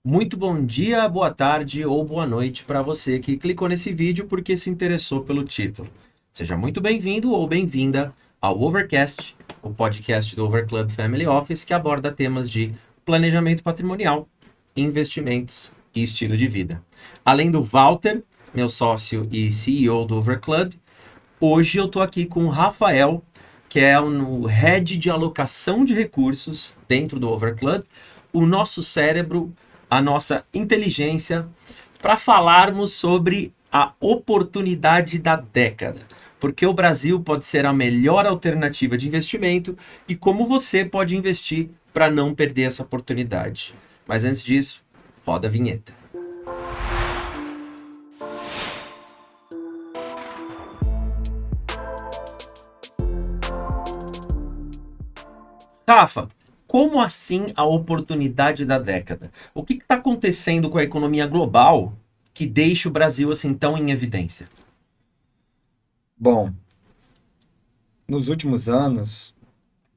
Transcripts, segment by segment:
Muito bom dia, boa tarde ou boa noite para você que clicou nesse vídeo porque se interessou pelo título. Seja muito bem-vindo ou bem-vinda ao Overcast, o podcast do Overclub Family Office que aborda temas de planejamento patrimonial, investimentos e estilo de vida. Além do Walter, meu sócio e CEO do Overclub, hoje eu estou aqui com o Rafael, que é o head de alocação de recursos dentro do Overclub, o nosso cérebro, a nossa inteligência, para falarmos sobre a oportunidade da década. Porque o Brasil pode ser a melhor alternativa de investimento e como você pode investir para não perder essa oportunidade. Mas antes disso, roda a vinheta. Rafa, como assim a oportunidade da década? O que está acontecendo com a economia global que deixa o Brasil assim tão em evidência? Bom, nos últimos anos,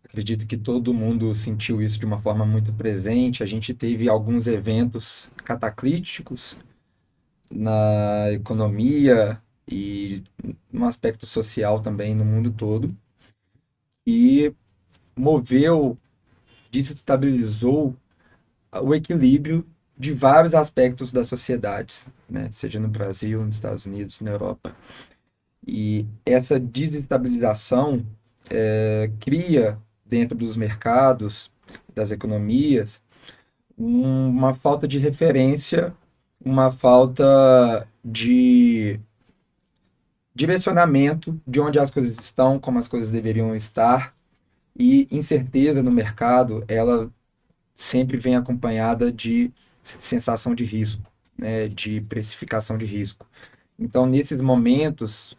acredito que todo mundo sentiu isso de uma forma muito presente. A gente teve alguns eventos cataclísticos na economia e no aspecto social também no mundo todo, e moveu, desestabilizou o equilíbrio de vários aspectos das sociedades, né? Seja no Brasil, nos Estados Unidos, na Europa. E essa desestabilização cria dentro dos mercados, das economias, uma falta de referência, uma falta de direcionamento de onde as coisas estão, como as coisas deveriam estar, e incerteza no mercado, ela sempre vem acompanhada de sensação de risco, né, de precificação de risco. Então, nesses momentos,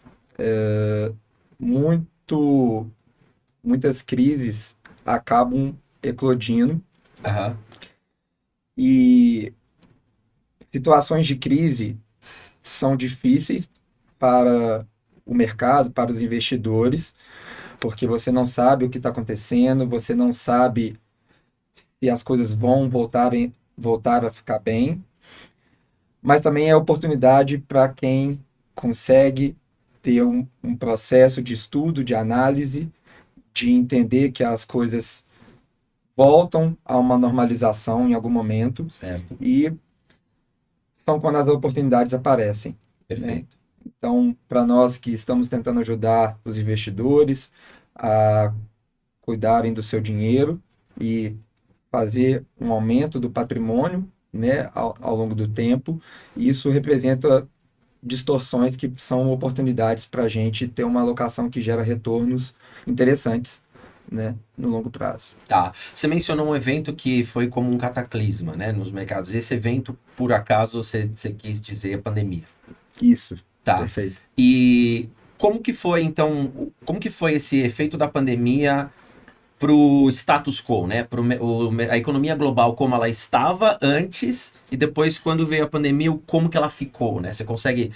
muito muitas crises acabam eclodindo Aham. e situações de crise são difíceis para o mercado, para os investidores, porque você não sabe o que está acontecendo, você não sabe se as coisas vão voltar a ficar bem, mas também é oportunidade para quem consegue ter um processo de estudo, de análise, de entender que as coisas voltam a uma normalização em algum momento Certo, e são quando as oportunidades aparecem, né? perfeito. Então, para nós que estamos tentando ajudar os investidores a cuidarem do seu dinheiro e fazer um aumento do patrimônio, né, ao longo do tempo, isso representa distorções que são oportunidades para a gente ter uma alocação que gera retornos interessantes, né, no longo prazo. Tá. Você mencionou um evento que foi como um cataclisma, né, nos mercados. Esse evento, por acaso, você quis dizer a pandemia. Isso, Tá. perfeito. E como que foi, então, como que foi esse efeito da pandemia pro status quo, né? A economia global como ela estava antes e depois quando veio a pandemia, como que ela ficou, né? Você consegue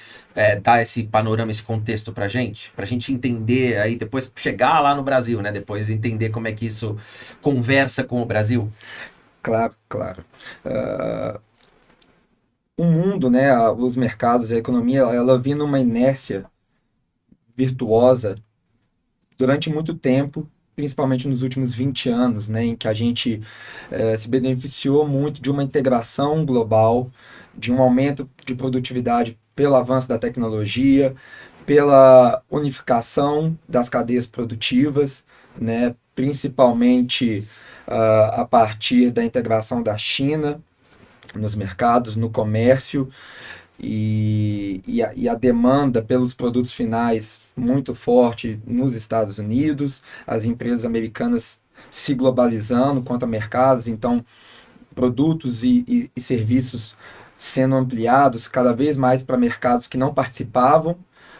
dar esse panorama, esse contexto pra gente entender aí, depois chegar lá no Brasil, né? Depois entender como é que isso conversa com o Brasil? Claro, claro. O mundo, né, os mercados, a economia, ela vinha numa inércia virtuosa durante muito tempo, principalmente nos últimos 20 anos, né, em que a gente se beneficiou muito de uma integração global, de um aumento de produtividade pelo avanço da tecnologia, pela unificação das cadeias produtivas, né, principalmente a partir da integração da China nos mercados, no comércio e a demanda pelos produtos finais muito forte nos Estados Unidos, as empresas americanas se globalizando quanto a mercados, então produtos e serviços sendo ampliados cada vez mais para mercados que não participavam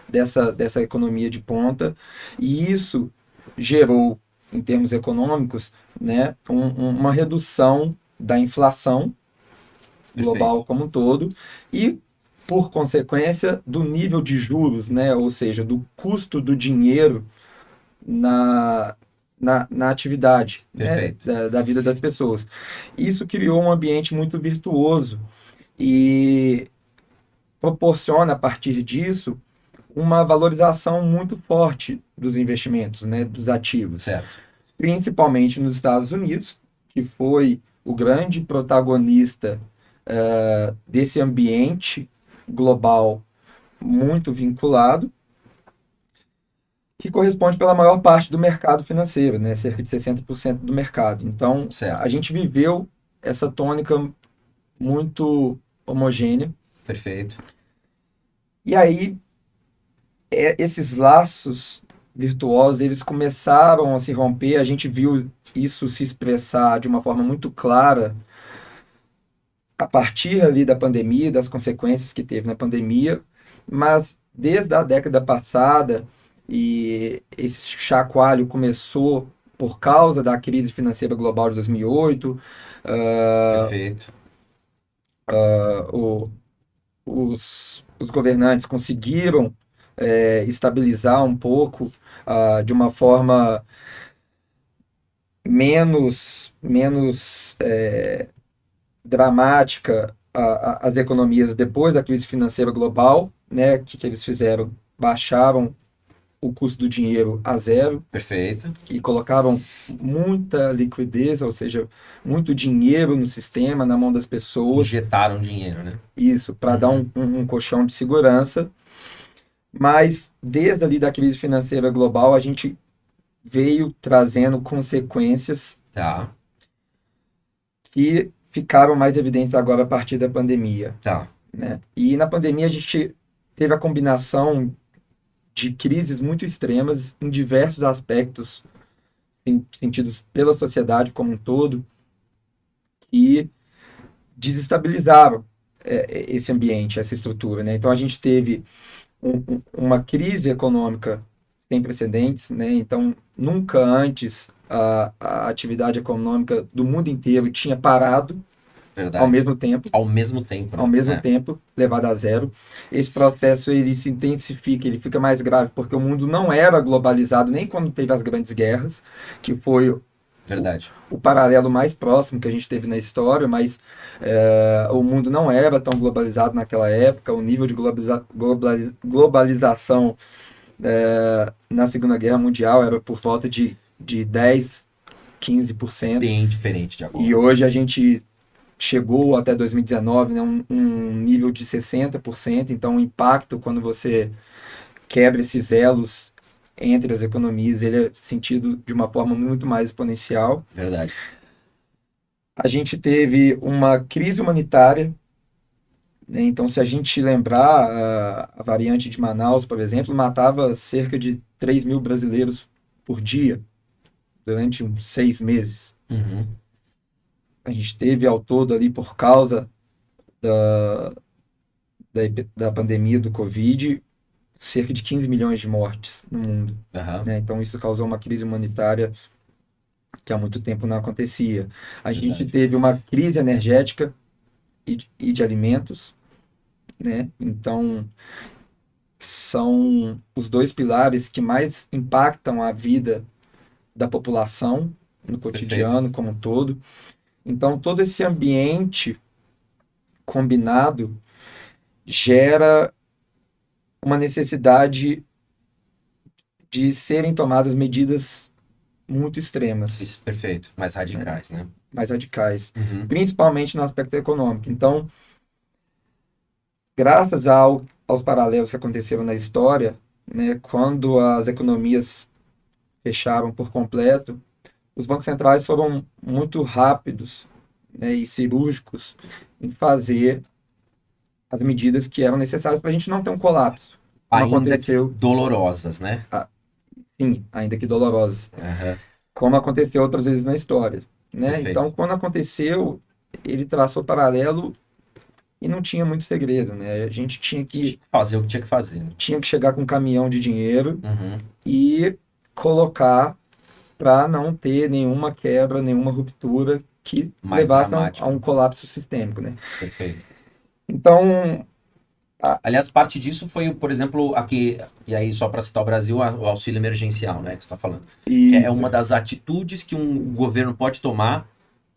dessa economia de ponta, e isso gerou, em termos econômicos, né, uma redução da inflação Perfeito. global como um todo e, por consequência, do nível de juros, né? Ou seja, do custo do dinheiro na, na atividade, né, Perfeito. da vida das pessoas. Isso criou um ambiente muito virtuoso e proporciona, a partir disso, uma valorização muito forte dos investimentos, né, dos ativos, Certo. principalmente nos Estados Unidos, que foi o grande protagonista desse ambiente global muito vinculado, que corresponde pela maior parte do mercado financeiro, né, cerca de 60% do mercado. Então, Certo. a gente viveu essa tônica muito homogênea. Perfeito. E aí, esses laços virtuosos, eles começaram a se romper, a gente viu isso se expressar de uma forma muito clara a partir ali da pandemia, das consequências que teve na pandemia, mas desde a década passada, e esse chacoalho começou por causa da crise financeira global de 2008, Perfeito. o- os governantes conseguiram estabilizar um pouco de uma forma menos dramática as economias depois da crise financeira global, né? Que eles fizeram? Baixaram o custo do dinheiro a zero Perfeito. e colocaram muita liquidez, ou seja, muito dinheiro no sistema, na mão das pessoas, Injetaram dinheiro, né? isso, para dar Uhum. um colchão de segurança. Mas desde ali da crise financeira global, a gente veio trazendo consequências Tá, que ficaram mais evidentes agora a partir da pandemia, tá. né? E na pandemia a gente teve a combinação de crises muito extremas em diversos aspectos, sentidos pela sociedade como um todo, e desestabilizaram esse ambiente, essa estrutura, né? Então a gente teve uma crise econômica sem precedentes, né? Então nunca antes a atividade econômica do mundo inteiro tinha parado ao Verdade. mesmo tempo. Ao mesmo tempo, Ao né? mesmo É. tempo, levado a zero. Esse processo ele se intensifica, ele fica mais grave porque o mundo não era globalizado nem quando teve as grandes guerras, que foi Verdade. o paralelo mais próximo que a gente teve na história, mas o mundo não era tão globalizado naquela época, o nível de globalização na Segunda Guerra Mundial era por volta de 10, 15%, Bem diferente de e agora. hoje a gente chegou até 2019, né, um nível de 60%, então o impacto quando você quebra esses elos entre as economias, ele é sentido de uma forma muito mais exponencial. Verdade. A gente teve uma crise humanitária, né, então se a gente lembrar, a variante de Manaus, por exemplo, matava cerca de 3 mil brasileiros por dia, durante uns 6 meses. Uhum. A gente teve ao todo ali, por causa da, da pandemia do Covid, cerca de 15 milhões de mortes no mundo, Aham. né? Então isso causou uma crise humanitária que há muito tempo não acontecia. A gente Verdade. teve uma crise energética e de alimentos, né? Então são os dois pilares que mais impactam a vida da população no Perfeito. cotidiano como um todo. Então todo esse ambiente combinado gera uma necessidade de serem tomadas medidas muito extremas, Isso, perfeito. Mais radicais, né? mais radicais, Uhum. principalmente no aspecto econômico. Então, graças aos paralelos que aconteceram na história, né, quando as economias fecharam por completo, os bancos centrais foram muito rápidos, né, e cirúrgicos em fazer as medidas que eram necessárias para a gente não ter um colapso, como Ainda que aconteceu, dolorosas, né? sim, ainda que dolorosas, Aham. como aconteceu outras vezes na história, né? Então, Perfeito. quando aconteceu, ele traçou paralelo e não tinha muito segredo, né? A gente Tinha que fazer o que tinha que fazer, né? tinha que chegar com um caminhão de dinheiro Uhum. e colocar para não ter nenhuma quebra, nenhuma ruptura que Mais levasse a dramático. um colapso sistêmico, né? Perfeito. Então, Aliás, parte disso foi, por exemplo, aqui, e aí só para citar o Brasil, o auxílio emergencial, né, que você está falando. Que é Isso, uma das atitudes que um governo pode tomar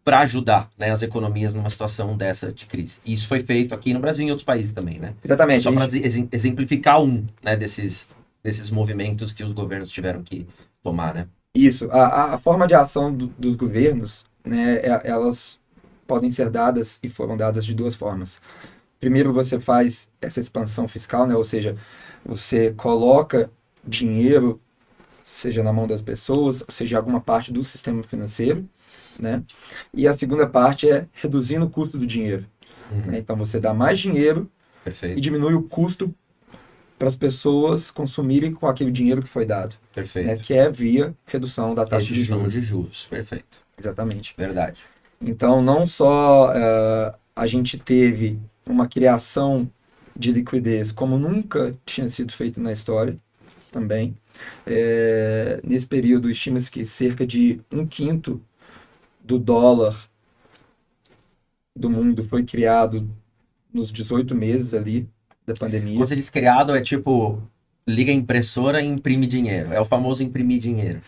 para ajudar, né, as economias numa situação dessa de crise. E isso foi feito aqui no Brasil e em outros países também, né? Então, exatamente. só para exemplificar né, desses movimentos que os governos tiveram que tomar, né? Isso, a forma de ação dos governos, né, elas podem ser dadas e foram dadas de duas formas. Primeiro, você faz essa expansão fiscal, né, ou seja, você coloca dinheiro, seja na mão das pessoas, seja em alguma parte do sistema financeiro, né? E a segunda parte é reduzindo o custo do dinheiro, né? Então, você dá mais dinheiro e Perfeito, diminui o custo para as pessoas consumirem com aquele dinheiro que foi dado, né? perfeito. Que é via redução da taxa de Redução juros. de juros, perfeito. Exatamente. Verdade. Então, não só a gente teve uma criação de liquidez como nunca tinha sido feito na história, também. Nesse período, estima-se que cerca de um quinto do dólar do mundo foi criado nos 18 meses ali da pandemia. Quando você diz criado, é tipo, liga a impressora e imprime dinheiro. É o famoso imprimir dinheiro.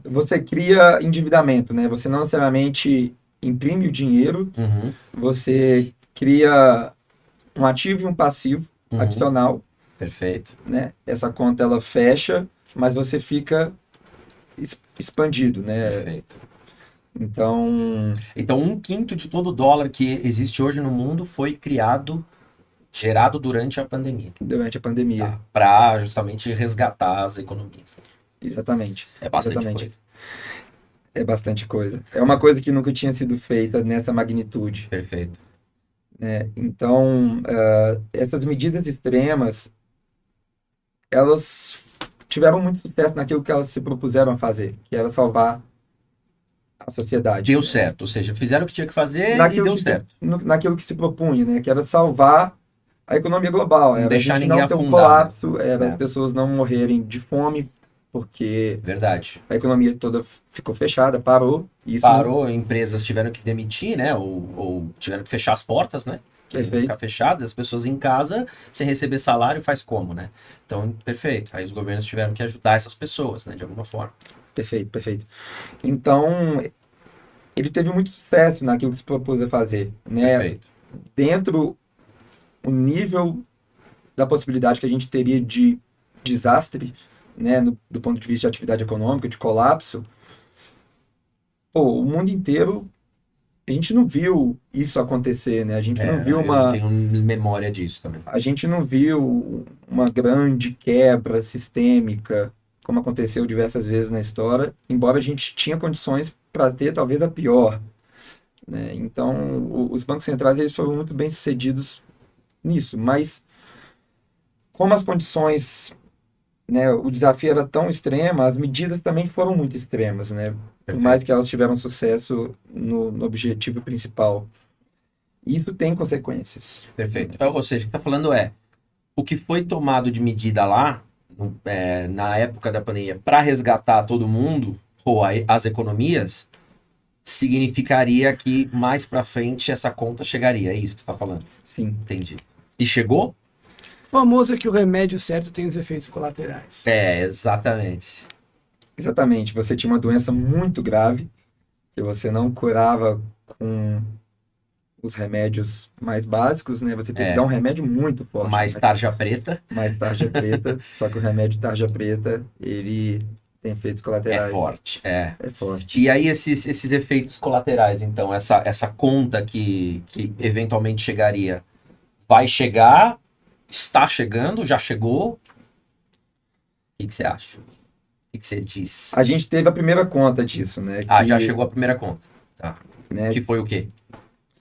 Você cria endividamento, né? Você não necessariamente imprime o dinheiro, Uhum, você cria um ativo e um passivo uhum. adicional, Perfeito. né? Essa conta ela fecha, mas você fica expandido, né? Perfeito. Então, Então, um quinto de todo o dólar que existe hoje no mundo foi criado, gerado durante a pandemia. durante a pandemia, Tá? Para justamente resgatar as economias. exatamente, É bastante exatamente. coisa. É bastante coisa. É uma coisa que nunca tinha sido feita nessa magnitude, Perfeito. né? Então, essas medidas extremas, elas tiveram muito sucesso naquilo que elas se propuseram a fazer, que era salvar a sociedade, Deu né? certo. Ou seja, fizeram o que tinha que fazer e Naquilo deu que, certo. naquilo que se propunha, né? Que era salvar a economia global, Não era a deixar gente ninguém não ter um afundar, né? colapso, era as É, pessoas não morrerem de fome, porque verdade. a economia toda ficou fechada, parou, e isso não... Parou, empresas tiveram que demitir, né? Ou tiveram que fechar as portas, né? Que iam ficar Perfeito, fechadas, as pessoas em casa, sem receber salário, faz como, né? Então, perfeito. Aí os governos tiveram que ajudar essas pessoas, né? De alguma forma. perfeito, perfeito. Então, ele teve muito sucesso naquilo que se propôs a fazer, né? Perfeito. Dentro o nível da possibilidade que a gente teria de desastre, né, do ponto de vista de atividade econômica, de colapso, pô, o mundo inteiro, a gente não viu isso acontecer, né? Eu tenho memória disso também. A gente não viu uma grande quebra sistêmica, como aconteceu diversas vezes na história, embora a gente tinha condições para ter talvez a pior, né? Então, os bancos centrais eles foram muito bem sucedidos nisso, mas como as condições, né, o desafio era tão extremo, as medidas também foram muito extremas, né? Por mais Perfeito. que elas tiveram sucesso no objetivo principal. Isso tem consequências. Perfeito. Ou seja, o que está falando é, o que foi tomado de medida lá, na época da pandemia, para resgatar todo mundo, ou as economias, significaria que mais para frente essa conta chegaria. É isso que você está falando. Sim, Entendi. E chegou? O famoso é que o remédio certo tem os efeitos colaterais. É, exatamente. exatamente. Você tinha uma doença muito grave que você não curava com os remédios mais básicos, né? Você teve que dar um remédio muito forte, Mais né? tarja preta Mais tarja preta, só que o remédio tarja preta, ele tem efeitos é colaterais. forte. É. É forte. E aí esses efeitos colaterais, então, essa conta que eventualmente chegaria, vai chegar, está chegando, já chegou? O que você acha? O que você diz? A gente teve a primeira conta disso, né? Já chegou a primeira conta. Tá. Né? Que foi o quê?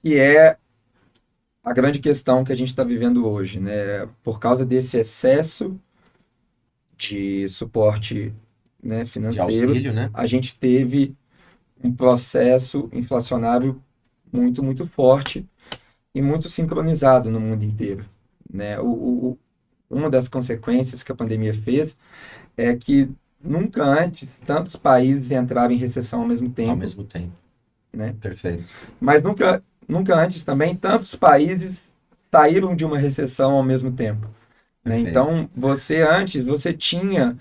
Que é a grande questão que a gente está vivendo hoje, né? Por causa desse excesso de suporte, né, De financeiro, auxílio, né? a gente teve um processo inflacionário muito, muito forte e muito sincronizado no mundo inteiro, né? Uma das consequências que a pandemia fez é que nunca antes tantos países entraram em recessão ao mesmo Ao tempo, mesmo tempo. né? Perfeito. Mas nunca antes também tantos países saíram de uma recessão ao mesmo tempo, né? Perfeito. Então, você tinha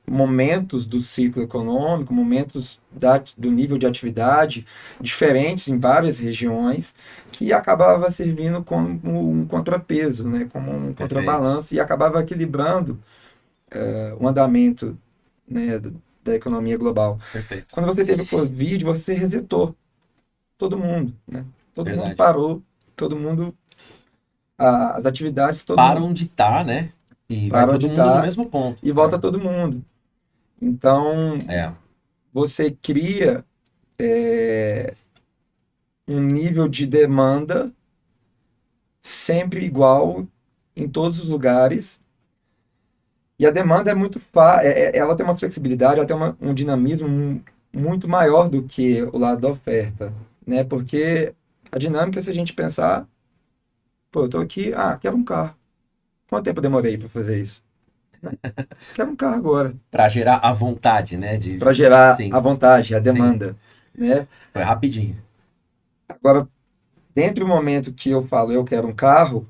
momentos do ciclo econômico, momentos do nível de atividade diferentes em várias regiões, que acabava servindo como um contrapeso, né? Como um Perfeito. contrabalanço, e acabava equilibrando o andamento, né, da economia global. Perfeito. Quando você teve o Covid, você resetou todo mundo, né? Todo mundo Verdade. parou, todo mundo, as atividades, todo Para mundo onde tá, né? E vai parou todo de mundo no estar mesmo ponto. e volta todo mundo. Então, É. você cria um nível de demanda sempre igual em todos os lugares. E a demanda é muito ela tem uma flexibilidade, ela tem um dinamismo muito maior do que o lado da oferta, né? Porque a dinâmica, se a gente pensar, pô, eu tô aqui, quero um carro. Quanto tempo eu demorei para fazer isso? Quero um carro agora, Para gerar a vontade, né? para gerar a Sim, vontade, a sim. demanda, né? Foi rapidinho. Agora, dentro do momento que eu falo eu quero um carro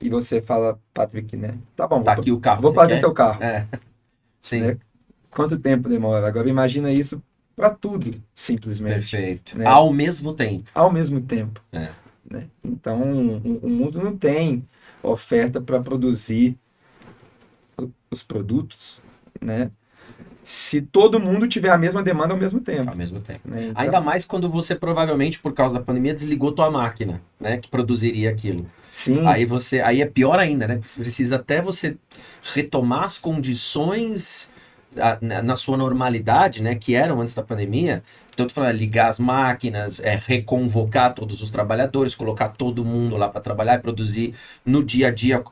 e você fala, Patrick, né? Tá bom, Tá aqui o carro que vou você fazer quer? seu carro, É, sim. né? Quanto tempo demora? Agora imagina isso para tudo, simplesmente, Perfeito. né? Ao mesmo tempo. Ao mesmo tempo, É. né? Então, o mundo não tem oferta para produzir os produtos, né? Se todo mundo tiver a mesma demanda ao mesmo Ao tempo, mesmo tempo. né? Ainda Então, mais quando você provavelmente, por causa da pandemia, desligou tua máquina, né? Que produziria aquilo. sim, Aí é pior ainda, né? Você precisa até você retomar as condições na sua normalidade, né? Que eram antes da pandemia. Então, tu fala, ligar as máquinas, reconvocar todos os trabalhadores, colocar todo mundo lá para trabalhar e produzir no dia a dia,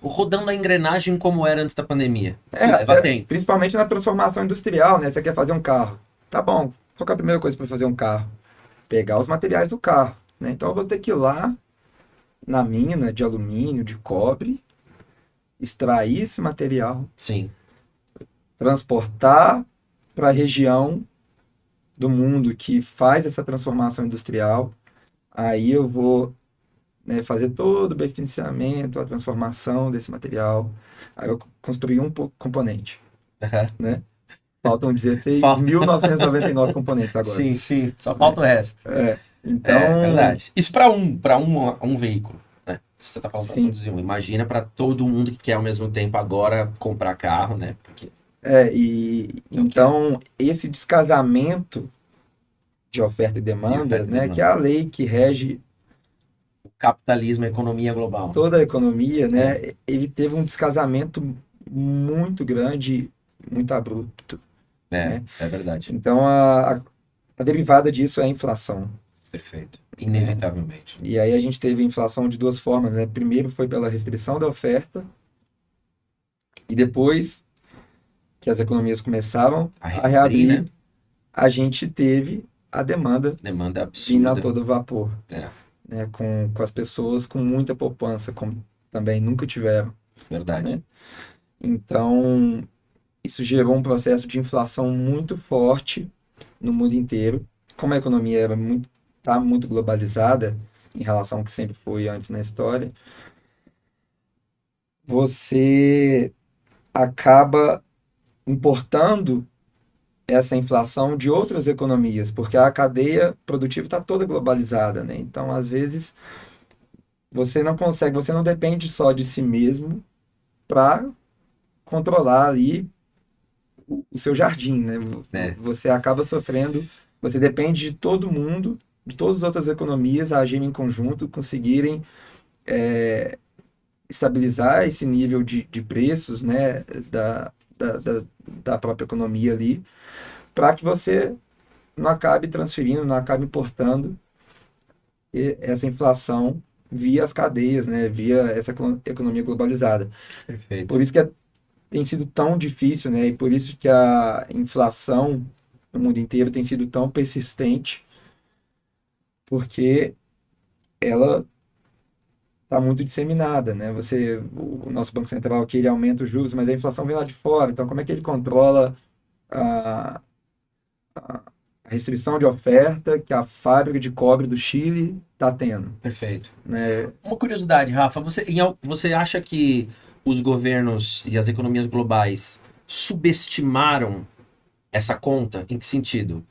rodando a engrenagem como era antes da pandemia. Isso leva até tempo. principalmente na transformação industrial, né? Você quer fazer um carro. Tá bom, qual que é a primeira coisa para fazer um carro? Pegar os materiais do carro, né? Então eu vou ter que ir lá na mina de alumínio, de cobre, extrair esse material, Sim, transportar para a região do mundo que faz essa transformação industrial. Aí eu vou, né, fazer todo o beneficiamento, a transformação desse material. Aí eu construí um componente, né? Faltam falta. 16.999 componentes agora, Sim, sim, só né? falta o resto. É Então, verdade. Isso para um veículo, né? Você tá falando para sim. produzir um. Imagina para todo mundo que quer ao mesmo tempo agora comprar carro, né? Porque E é o que é. então esse descasamento de oferta e De demanda, oferta e né, que é demanda. a lei que rege O capitalismo, a economia global, toda a economia, né? né, ele teve um descasamento muito grande, muito abrupto, né? É verdade. Então a derivada disso é a inflação, Perfeito. né? Inevitavelmente. E aí a gente teve inflação de duas formas, né? Primeiro foi pela restrição da oferta e depois que as economias começaram A a reabrir, né? reabrir, a gente teve a demanda Demanda vindo a absurda. todo vapor, É, né? Com as pessoas com muita poupança, como também nunca tiveram, verdade. né? Então, isso gerou um processo de inflação muito forte no mundo inteiro. Como a economia tá muito globalizada em relação ao que sempre foi antes na história, você acaba importando essa inflação de outras economias, porque a cadeia produtiva está toda globalizada, né? Então, às vezes, você não depende só de si mesmo para controlar ali o seu jardim, né? É, Você acaba sofrendo, você depende de todo mundo, de todas as outras economias a agirem em conjunto, conseguirem estabilizar esse nível de preços, né, da própria economia ali, para que você não acabe transferindo, não acabe importando essa inflação via as cadeias, né, via essa economia globalizada. perfeito. Por isso que tem sido tão difícil, né, e por isso que a inflação no mundo inteiro tem sido tão persistente, porque ela está muito disseminada, né? O nosso Banco Central aqui, ele aumenta os juros, mas a inflação vem lá de fora. Então, como é que ele controla a, a restrição de oferta que a fábrica de cobre do Chile está tendo, Perfeito. né? Uma curiosidade, Rafa, você acha que os governos e as economias globais subestimaram essa conta? Em que sentido?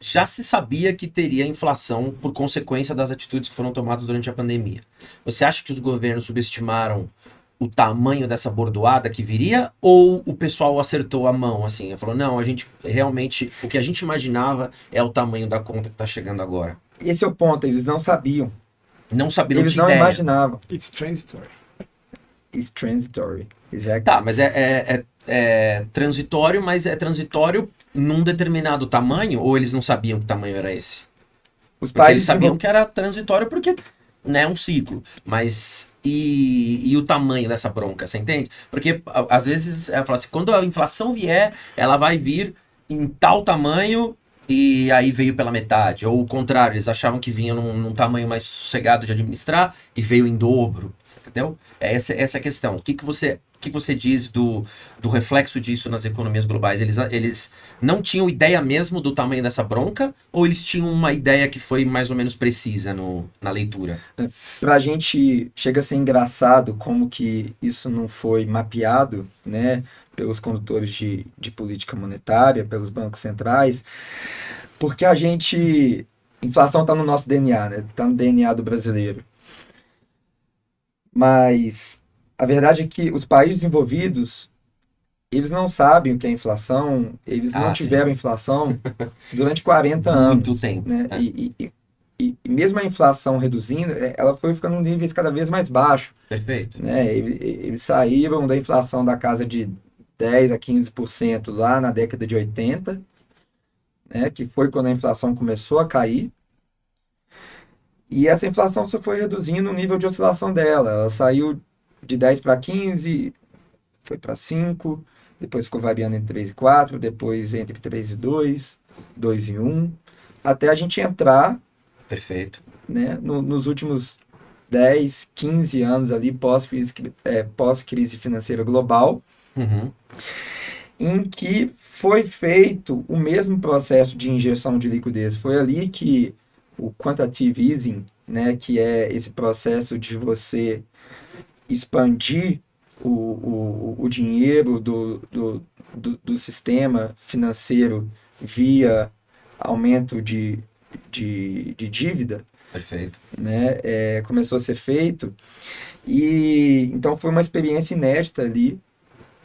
Já se sabia que teria inflação por consequência das atitudes que foram tomadas durante a pandemia. Você acha que os governos subestimaram o tamanho dessa bordoada que viria? Ou o pessoal acertou a mão, assim? Falou, não, a gente realmente, o que a gente imaginava é o tamanho da conta que está chegando agora. Esse é o ponto, eles não sabiam, Não sabia, não eles tinha não ideia. imaginavam. It's transitory. It's transitory. Exactly. Tá, mas é transitório, mas é transitório num determinado tamanho, ou eles não sabiam que tamanho era esse? Os Porque eles países sabiam que era transitório porque, né, é um ciclo. Mas e o tamanho dessa bronca, você entende? Porque às vezes ela fala assim, quando a inflação vier, ela vai vir em tal tamanho e aí veio pela metade. Ou o contrário, eles achavam que vinha num tamanho mais sossegado de administrar e veio em dobro. Entendeu? Essa é a questão. O que você diz do reflexo disso nas economias globais? Eles não tinham ideia mesmo do tamanho dessa bronca? Ou eles tinham uma ideia que foi mais ou menos precisa na leitura? Pra gente chega a ser engraçado como que isso não foi mapeado, né, pelos condutores de política monetária, pelos bancos centrais, porque inflação está no nosso DNA, né, está no DNA do brasileiro. Mas a verdade é que os países desenvolvidos, eles não sabem o que é inflação, eles não Sim. tiveram inflação durante 40 Muito anos, tempo. né? E mesmo a inflação reduzindo, ela foi ficando em níveis cada vez mais baixos, Perfeito. né? Eles saíram da inflação da casa de 10 a 15% lá na década de 80, né? Que foi quando a inflação começou a cair. E essa inflação só foi reduzindo o nível de oscilação dela. Ela saiu de 10 para 15, foi para 5, depois ficou variando entre 3 e 4, depois entre 3 e 2, 2 e 1, até a gente entrar, Perfeito. né, nos últimos 10, 15 anos ali, pós-crise financeira global, Uhum. em que foi feito o mesmo processo de injeção de liquidez. Foi ali que o quantitative easing, né, que é esse processo de você expandir o dinheiro do sistema financeiro via aumento de dívida, Perfeito. né, começou a ser feito. E então foi uma experiência inédita ali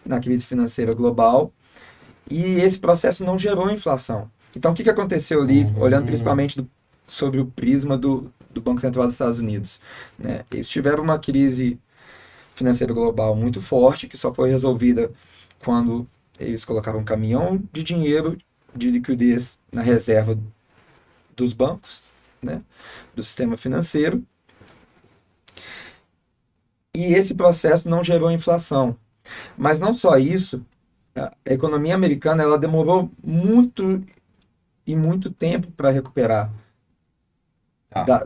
na crise financeira global, e esse processo não gerou inflação. Então, o que aconteceu ali, olhando principalmente sobre o prisma do Banco Central dos Estados Unidos, né? Eles tiveram uma crise financeira global muito forte, que só foi resolvida quando eles colocaram um caminhão de dinheiro de liquidez na reserva dos bancos, né? Do sistema financeiro. E esse processo não gerou inflação. Mas não só isso, a economia americana ela demorou muito tempo para recuperar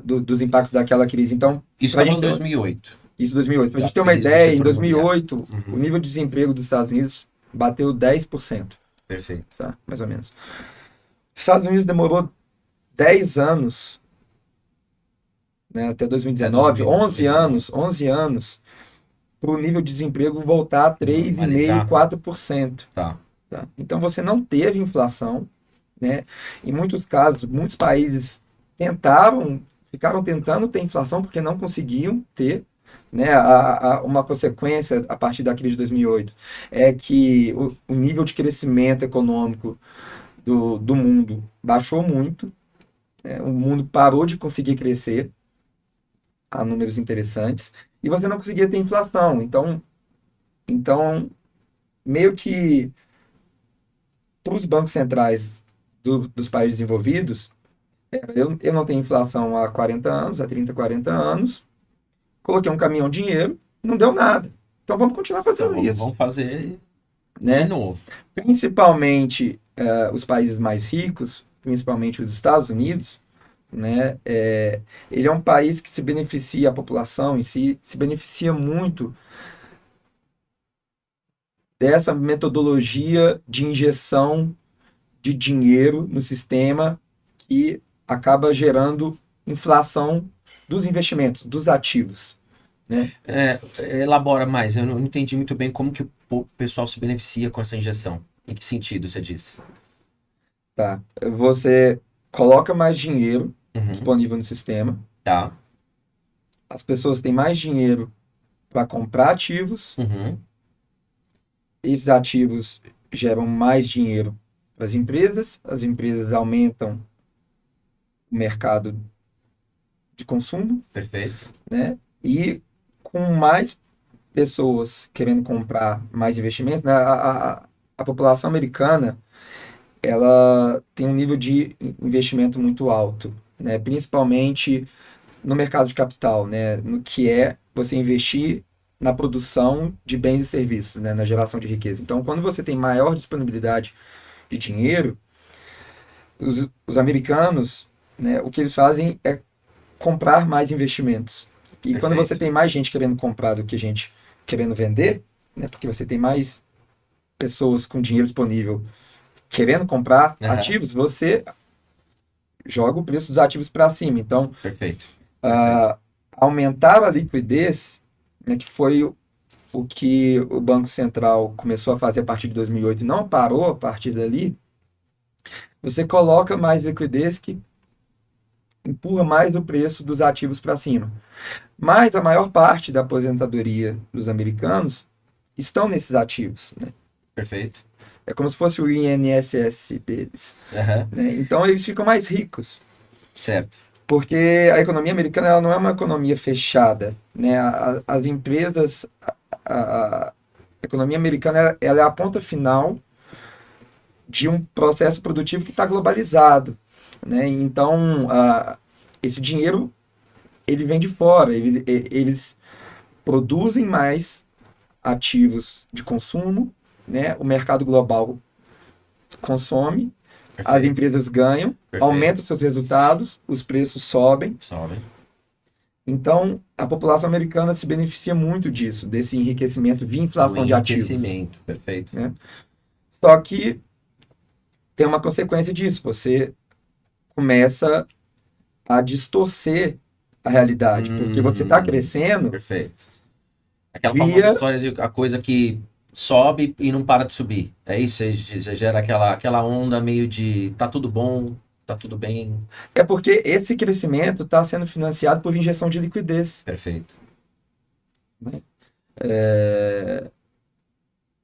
dos impactos daquela crise. Então, Isso pra estava em gente ter 2008. isso em 2008. Para a Da gente ter uma crise do ideia, em setor 2008, o nível de desemprego dos Estados Unidos bateu 10%, Perfeito. tá? Mais ou menos. Os Estados Unidos demorou 10 anos, né, até 2019, 11 anos, para o nível de desemprego voltar a 3,5%, 4%. Tá. Tá? Então você não teve inflação, né? Em muitos casos, muitos países ficaram tentando ter inflação porque não conseguiam ter, né? Uma consequência a partir da crise de 2008 é que o nível de crescimento econômico do mundo baixou muito, né? O mundo parou de conseguir crescer a números interessantes e você não conseguia ter inflação. Então meio que para os bancos centrais dos países desenvolvidos, eu não tenho inflação há 40 anos, há 30, 40 anos, coloquei um caminhão de dinheiro, não deu nada. Então vamos continuar fazendo Então, isso. vamos fazer né? de novo. Principalmente os países mais ricos, principalmente os Estados Unidos, né? Ele é um país que se beneficia, a população em si, se beneficia muito dessa metodologia de injeção de dinheiro no sistema que acaba gerando inflação dos investimentos, dos ativos, né? Elabora mais, eu não entendi muito bem como que o pessoal se beneficia com essa injeção. Em que sentido você disse? Tá? Você coloca mais dinheiro Uhum. disponível no sistema, Tá. as pessoas têm mais dinheiro para comprar ativos, Uhum. esses ativos geram mais dinheiro para as empresas aumentam o mercado de consumo, Perfeito. né? E com mais pessoas querendo comprar mais investimentos, né? A população americana, ela tem um nível de investimento muito alto, né? Principalmente no mercado de capital, né? No que é você investir na produção de bens e serviços, né? Na geração de riqueza. Então, quando você tem maior disponibilidade de dinheiro, os americanos, né? O que eles fazem é comprar mais investimentos. E quando você Perfeito. tem mais gente querendo comprar do que gente querendo vender, né? Porque você tem mais pessoas com dinheiro disponível querendo comprar Aham. ativos, você joga o preço dos ativos para cima. Então, Perfeito. aumentar a liquidez, né, que foi o que o Banco Central começou a fazer a partir de 2008 e não parou a partir dali, você coloca mais liquidez que empurra mais o preço dos ativos para cima. Mas a maior parte da aposentadoria dos americanos estão nesses ativos, né? Perfeito. É como se fosse o INSS deles, Aham. né? Então eles ficam mais ricos, Certo. porque a economia americana ela não é uma economia fechada, né? As empresas, a economia americana ela é a ponta final de um processo produtivo que está globalizado, né? Então esse dinheiro ele vem de fora, eles produzem mais ativos de consumo, né? O mercado global consome, as Perfeito. empresas ganham, Perfeito. aumentam seus resultados, os preços sobem. Sobe. Então, a população americana se beneficia muito disso, desse enriquecimento via inflação O de ativos, enriquecimento. Perfeito. né? Só que tem uma consequência disso, você começa a distorcer a realidade, porque você está crescendo Perfeito. Aquela via famosa história de a coisa que sobe e não para de subir. É isso? Já gera aquela onda meio de tá tudo bom, tá tudo bem. É porque esse crescimento está sendo financiado por injeção de liquidez. Perfeito.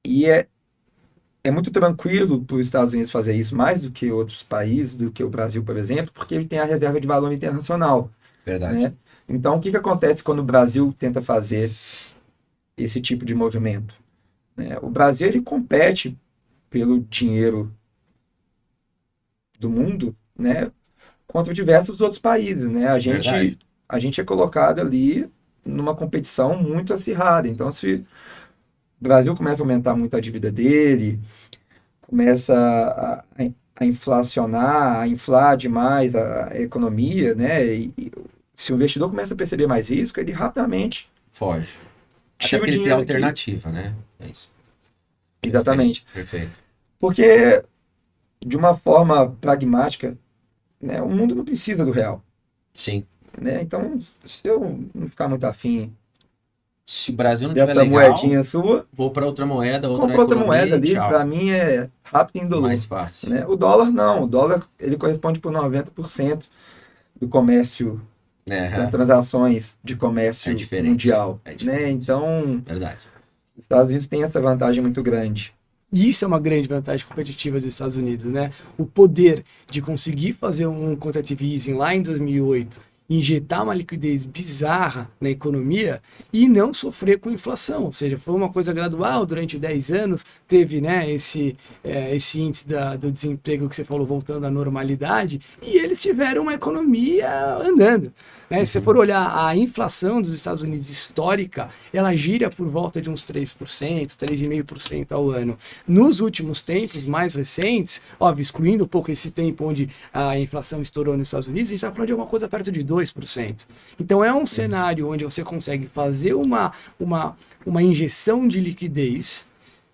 E é muito tranquilo para os Estados Unidos fazer isso, mais do que outros países, do que o Brasil, por exemplo, porque ele tem a reserva de valor internacional, Verdade. né? Então, o que acontece quando o Brasil tenta fazer esse tipo de movimento, né? O Brasil ele compete pelo dinheiro do mundo, né, contra diversos outros países, né? Verdade. A gente é colocado ali numa competição muito acirrada. Então, se o Brasil começa a aumentar muito a dívida dele, começa a inflacionar, a inflar demais a economia, né? E se o investidor começa a perceber mais risco, ele rapidamente Foge. Até tira o porque ele tem dinheiro aqui. alternativa, né? É isso. Exatamente. Perfeito. Porque, de uma forma pragmática, né, o mundo não precisa do real, Sim. né? Então, se eu não ficar muito afim Se o Brasil não tiver dessa legal, moedinha sua, vou para outra moeda, outra compra outra economia moeda e ali, tchau. para mim é rápido e indolor, Mais fácil. né? O dólar não, o dólar ele corresponde por 90% do comércio, das Aham. transações de comércio É diferente. mundial, É né? diferente. Então, Verdade. os Estados Unidos têm essa vantagem muito grande. E isso é uma grande vantagem competitiva dos Estados Unidos, né? O poder de conseguir fazer um quantitative easing lá em 2008, injetar uma liquidez bizarra na economia e não sofrer com inflação. Ou seja, foi uma coisa gradual durante 10 anos, teve, né, esse índice do desemprego que você falou voltando à normalidade, e eles tiveram uma economia andando. Né? Se você for olhar a inflação dos Estados Unidos histórica, ela gira por volta de uns 3%, 3,5% ao ano. Nos últimos tempos, mais recentes, óbvio, excluindo um pouco esse tempo onde a inflação estourou nos Estados Unidos, a gente está falando de alguma coisa perto de 2%. Então é um cenário onde você consegue fazer uma injeção de liquidez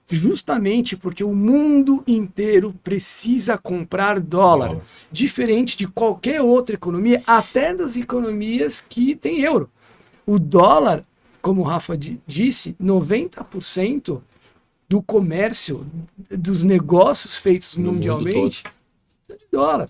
justamente porque o mundo inteiro precisa comprar dólar, diferente de qualquer outra economia, até das economias que têm euro. O dólar, como o Rafa disse, 90% do comércio, dos negócios feitos No mundo mundialmente, são de dólar.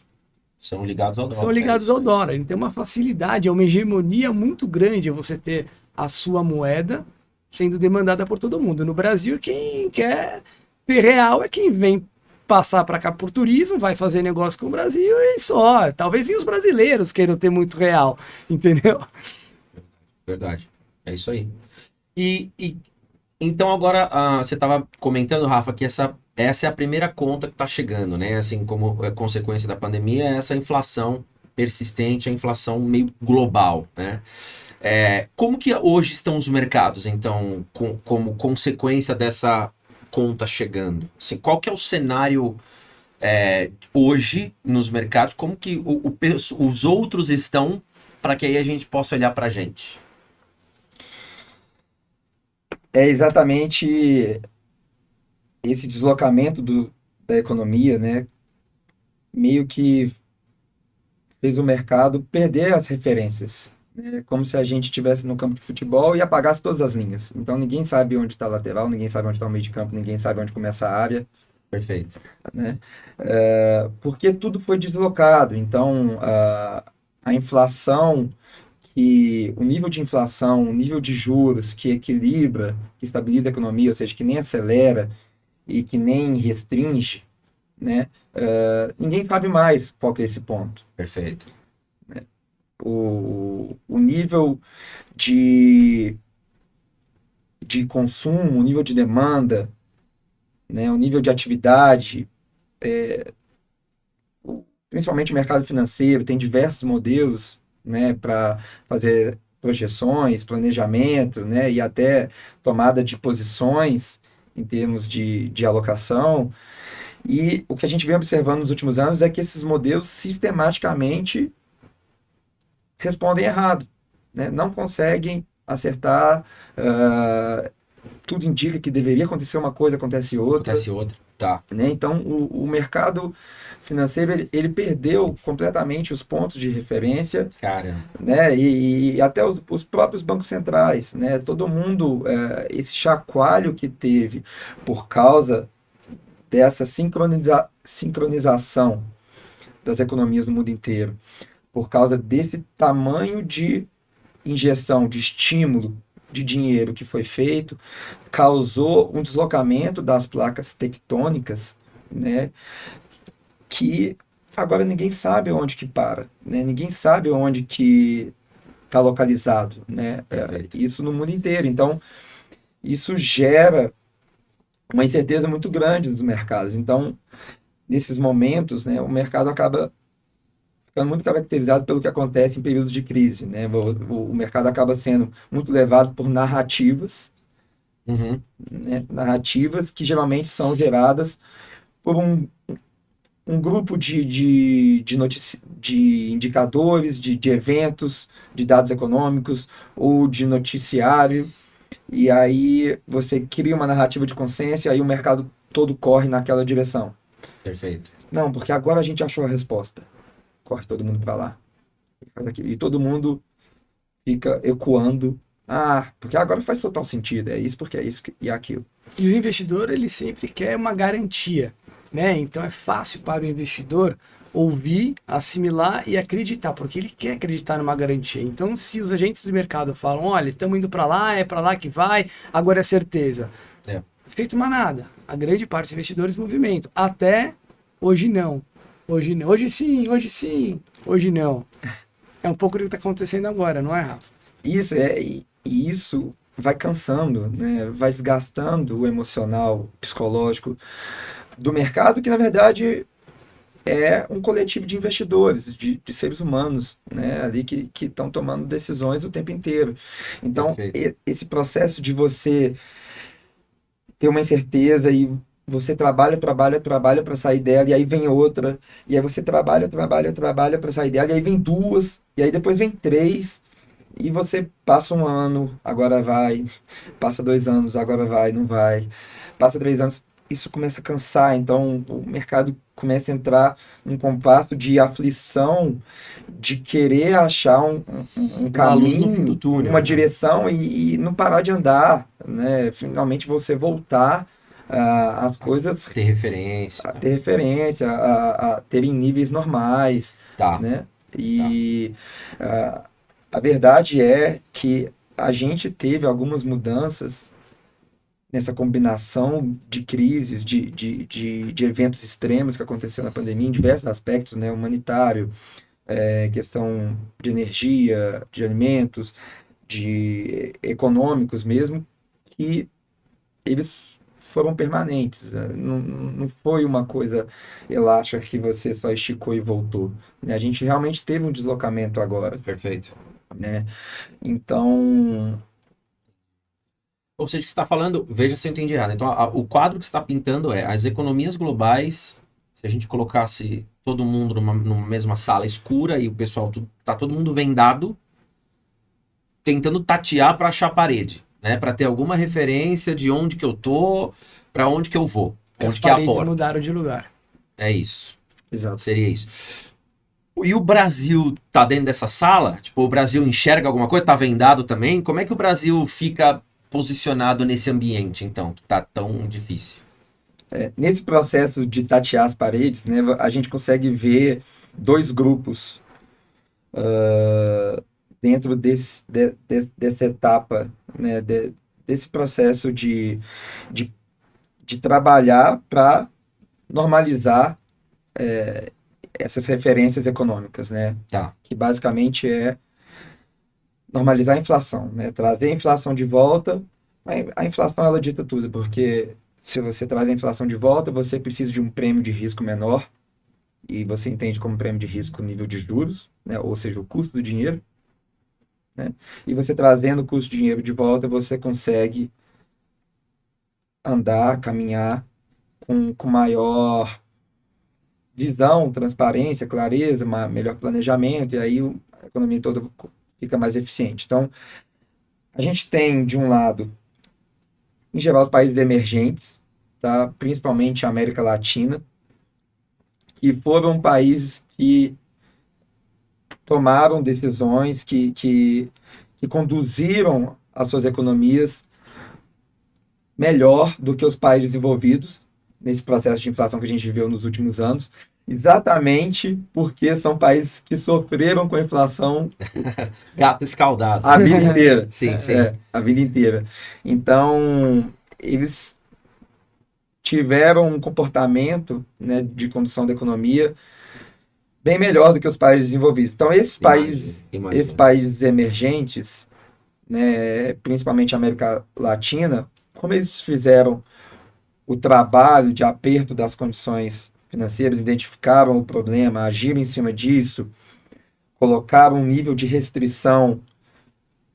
São ligados ao dólar. São ligados ao dólar. Ele tem uma facilidade, é uma hegemonia muito grande você ter a sua moeda sendo demandada por todo mundo. No Brasil, quem quer ter real é quem vem passar para cá por turismo, vai fazer negócio com o Brasil e só. Talvez nem os brasileiros queiram ter muito real, entendeu? Verdade. É isso aí. Então agora você estava comentando, Rafa, que essa é a primeira conta que está chegando, né? Assim, como consequência da pandemia, essa inflação persistente, a inflação meio global, né? Como que hoje estão os mercados, então, como consequência dessa conta chegando? Assim, qual que é o cenário hoje nos mercados? Como que os outros estão para que aí a gente possa olhar para a gente? É exatamente esse deslocamento da economia, né? Meio que fez o mercado perder as referências. Como se a gente estivesse no campo de futebol e apagasse todas as linhas. Então ninguém sabe onde está a lateral, ninguém sabe onde está o meio de campo, ninguém sabe onde começa a área. Perfeito. Né? Porque tudo foi deslocado. Então a inflação, o nível de inflação, o nível de juros que equilibra, que estabiliza a economia, ou seja, que nem acelera e que nem restringe, né? Ninguém sabe mais qual que é esse ponto. Perfeito. O nível de consumo, o nível de demanda, né, o nível de atividade, principalmente o mercado financeiro, tem diversos modelos, né, para fazer projeções, planejamento, né, e até tomada de posições em termos de alocação. E o que a gente vem observando nos últimos anos é que esses modelos sistematicamente respondem errado, né? Não conseguem acertar, tudo indica que deveria acontecer uma coisa, acontece outra. Acontece outra, tá. Né? Então, o mercado financeiro, ele perdeu completamente os pontos de referência. Cara. Né? E até os próprios bancos centrais, né? Todo mundo, esse chacoalho que teve por causa dessa sincronização das economias no mundo inteiro, por causa desse tamanho de injeção, de estímulo de dinheiro que foi feito, causou um deslocamento das placas tectônicas, né, que agora ninguém sabe onde que para, né, ninguém sabe onde que está localizado, né, isso no mundo inteiro. Então, isso gera uma incerteza muito grande nos mercados. Então, nesses momentos, né, o mercado acaba ficando muito caracterizado pelo que acontece em períodos de crise, né? O mercado acaba sendo muito levado por narrativas, né? Narrativas que geralmente são geradas por um grupo de indicadores, de eventos, de dados econômicos ou de noticiário, e aí você cria uma narrativa de consenso e aí o mercado todo corre naquela direção. Perfeito. Não, porque agora a gente achou a resposta. Corre todo mundo para lá. E todo mundo fica ecoando. Porque agora faz total sentido. É isso porque é isso e é aquilo. E o investidor, ele sempre quer uma garantia, né? Então é fácil para o investidor ouvir, assimilar e acreditar, porque ele quer acreditar numa garantia. Então, se os agentes do mercado falam, olha, estamos indo para lá, é para lá que vai, agora é certeza. Feito manada. A grande parte dos investidores movimentam. Até hoje não. Hoje não. Hoje sim, hoje sim. Hoje não. É um pouco do que está acontecendo agora, não é, Rafa? Isso, e isso vai cansando, né? Vai desgastando o emocional, psicológico do mercado, que na verdade é um coletivo de investidores, de seres humanos, né? Ali que estão tomando decisões o tempo inteiro. Então, esse processo de você ter uma incerteza e você trabalha para sair dela, e aí vem outra, e aí você trabalha para sair dela, e aí vem duas, e aí depois vem três, e você passa um ano, agora vai, passa 2 anos, agora vai, não vai. Passa 3 anos, isso começa a cansar, então o mercado começa a entrar num compasso de aflição, de querer achar um Uma luz no fim do caminho, túnel, uma né? direção e não parar de andar, né? Finalmente você voltar às coisas Ter referência. a ter referência, a terem níveis normais, Tá. né? E a verdade é que a gente teve algumas mudanças nessa combinação de crises, de eventos extremos que aconteceu na pandemia, em diversos aspectos, né? Humanitário, questão de energia, de alimentos, de econômicos mesmo, que eles foram permanentes. Não foi uma coisa elástica que você só esticou e voltou, né? A gente realmente teve um deslocamento agora, Perfeito. né? Então, Ou seja, o que você está falando, veja se eu entendi errado. Então, o quadro que você está pintando é as economias globais. Se a gente colocasse todo mundo numa mesma sala escura e o pessoal, tá todo mundo vendado, tentando tatear para achar a parede, né? Para ter alguma referência de onde que eu tô, para onde que eu vou, As onde que é a paredes porta. mudaram de lugar. É isso. exato. Seria isso. E o Brasil tá dentro dessa sala? Tipo, o Brasil enxerga alguma coisa? Tá vendado também? Como é que o Brasil fica posicionado nesse ambiente, então, que tá tão difícil? Nesse processo de tatear as paredes, né, a gente consegue ver dois grupos dentro dessa etapa, né, desse processo de, de trabalhar para normalizar essas referências econômicas, né, Tá. que basicamente é normalizar a inflação, né, trazer a inflação de volta. A inflação ela dita tudo, porque se você traz a inflação de volta, você precisa de um prêmio de risco menor, e você entende como prêmio de risco o nível de juros, né, ou seja, o custo do dinheiro, né? E você trazendo o custo de dinheiro de volta, você consegue andar, caminhar com maior visão, transparência, clareza, melhor planejamento, e aí a economia toda fica mais eficiente. Então, a gente tem, de um lado, em geral, os países emergentes, tá? Principalmente a América Latina, que foram países que tomaram decisões, que conduziram as suas economias melhor do que os países desenvolvidos nesse processo de inflação que a gente viveu nos últimos anos, exatamente porque são países que sofreram com a inflação Gato escaldado. a vida inteira. Sim, sim. A vida inteira. Então, eles tiveram um comportamento, né, de condução da economia bem melhor do que os países desenvolvidos. Então, esses Imagino. países emergentes, né, principalmente a América Latina, como eles fizeram o trabalho de aperto das condições financeiras, identificaram o problema, agiram em cima disso, colocaram um nível de restrição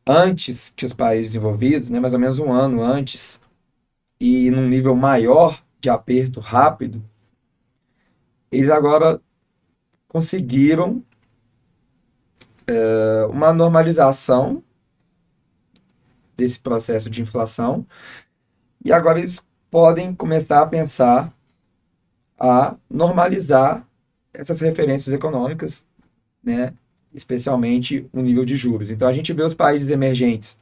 antes que os países desenvolvidos, né, mais ou menos um ano antes, e num nível maior de aperto rápido, eles agora conseguiram uma normalização desse processo de inflação, e agora eles podem começar a pensar a normalizar essas referências econômicas, né? Especialmente o nível de juros. Então a gente vê os países emergentes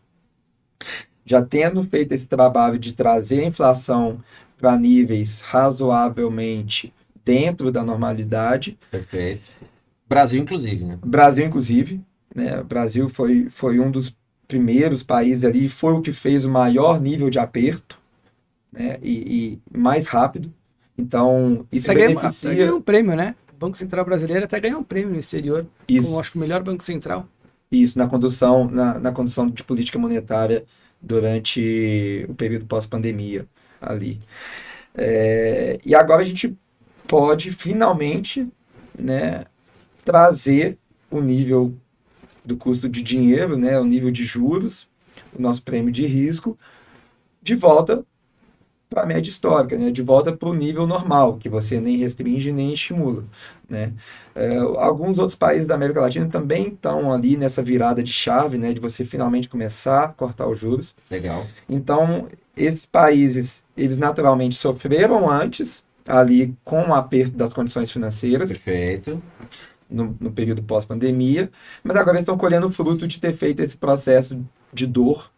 já tendo feito esse trabalho de trazer a inflação para níveis razoavelmente dentro da normalidade. Perfeito. Brasil, inclusive, né? Brasil, inclusive, né? O Brasil foi um dos primeiros países ali, foi o que fez o maior nível de aperto, né? E mais rápido. Então, isso Até beneficia. ganhou um prêmio, né? O Banco Central Brasileiro até ganhou um prêmio no exterior. Isso. Como acho que o melhor Banco Central. Isso, na condução de política monetária durante o período pós-pandemia ali. E agora a gente pode finalmente, né, trazer o nível do custo de dinheiro, né, o nível de juros, o nosso prêmio de risco, de volta para a média histórica, né? De volta para o nível normal, que você nem restringe nem estimula, né? Alguns outros países da América Latina também estão ali nessa virada de chave, né? De você finalmente começar a cortar os juros. Legal. Então, esses países, eles naturalmente sofreram antes, ali com o aperto das condições financeiras, Perfeito. no período pós-pandemia, mas agora eles estão colhendo o fruto de ter feito esse processo de dor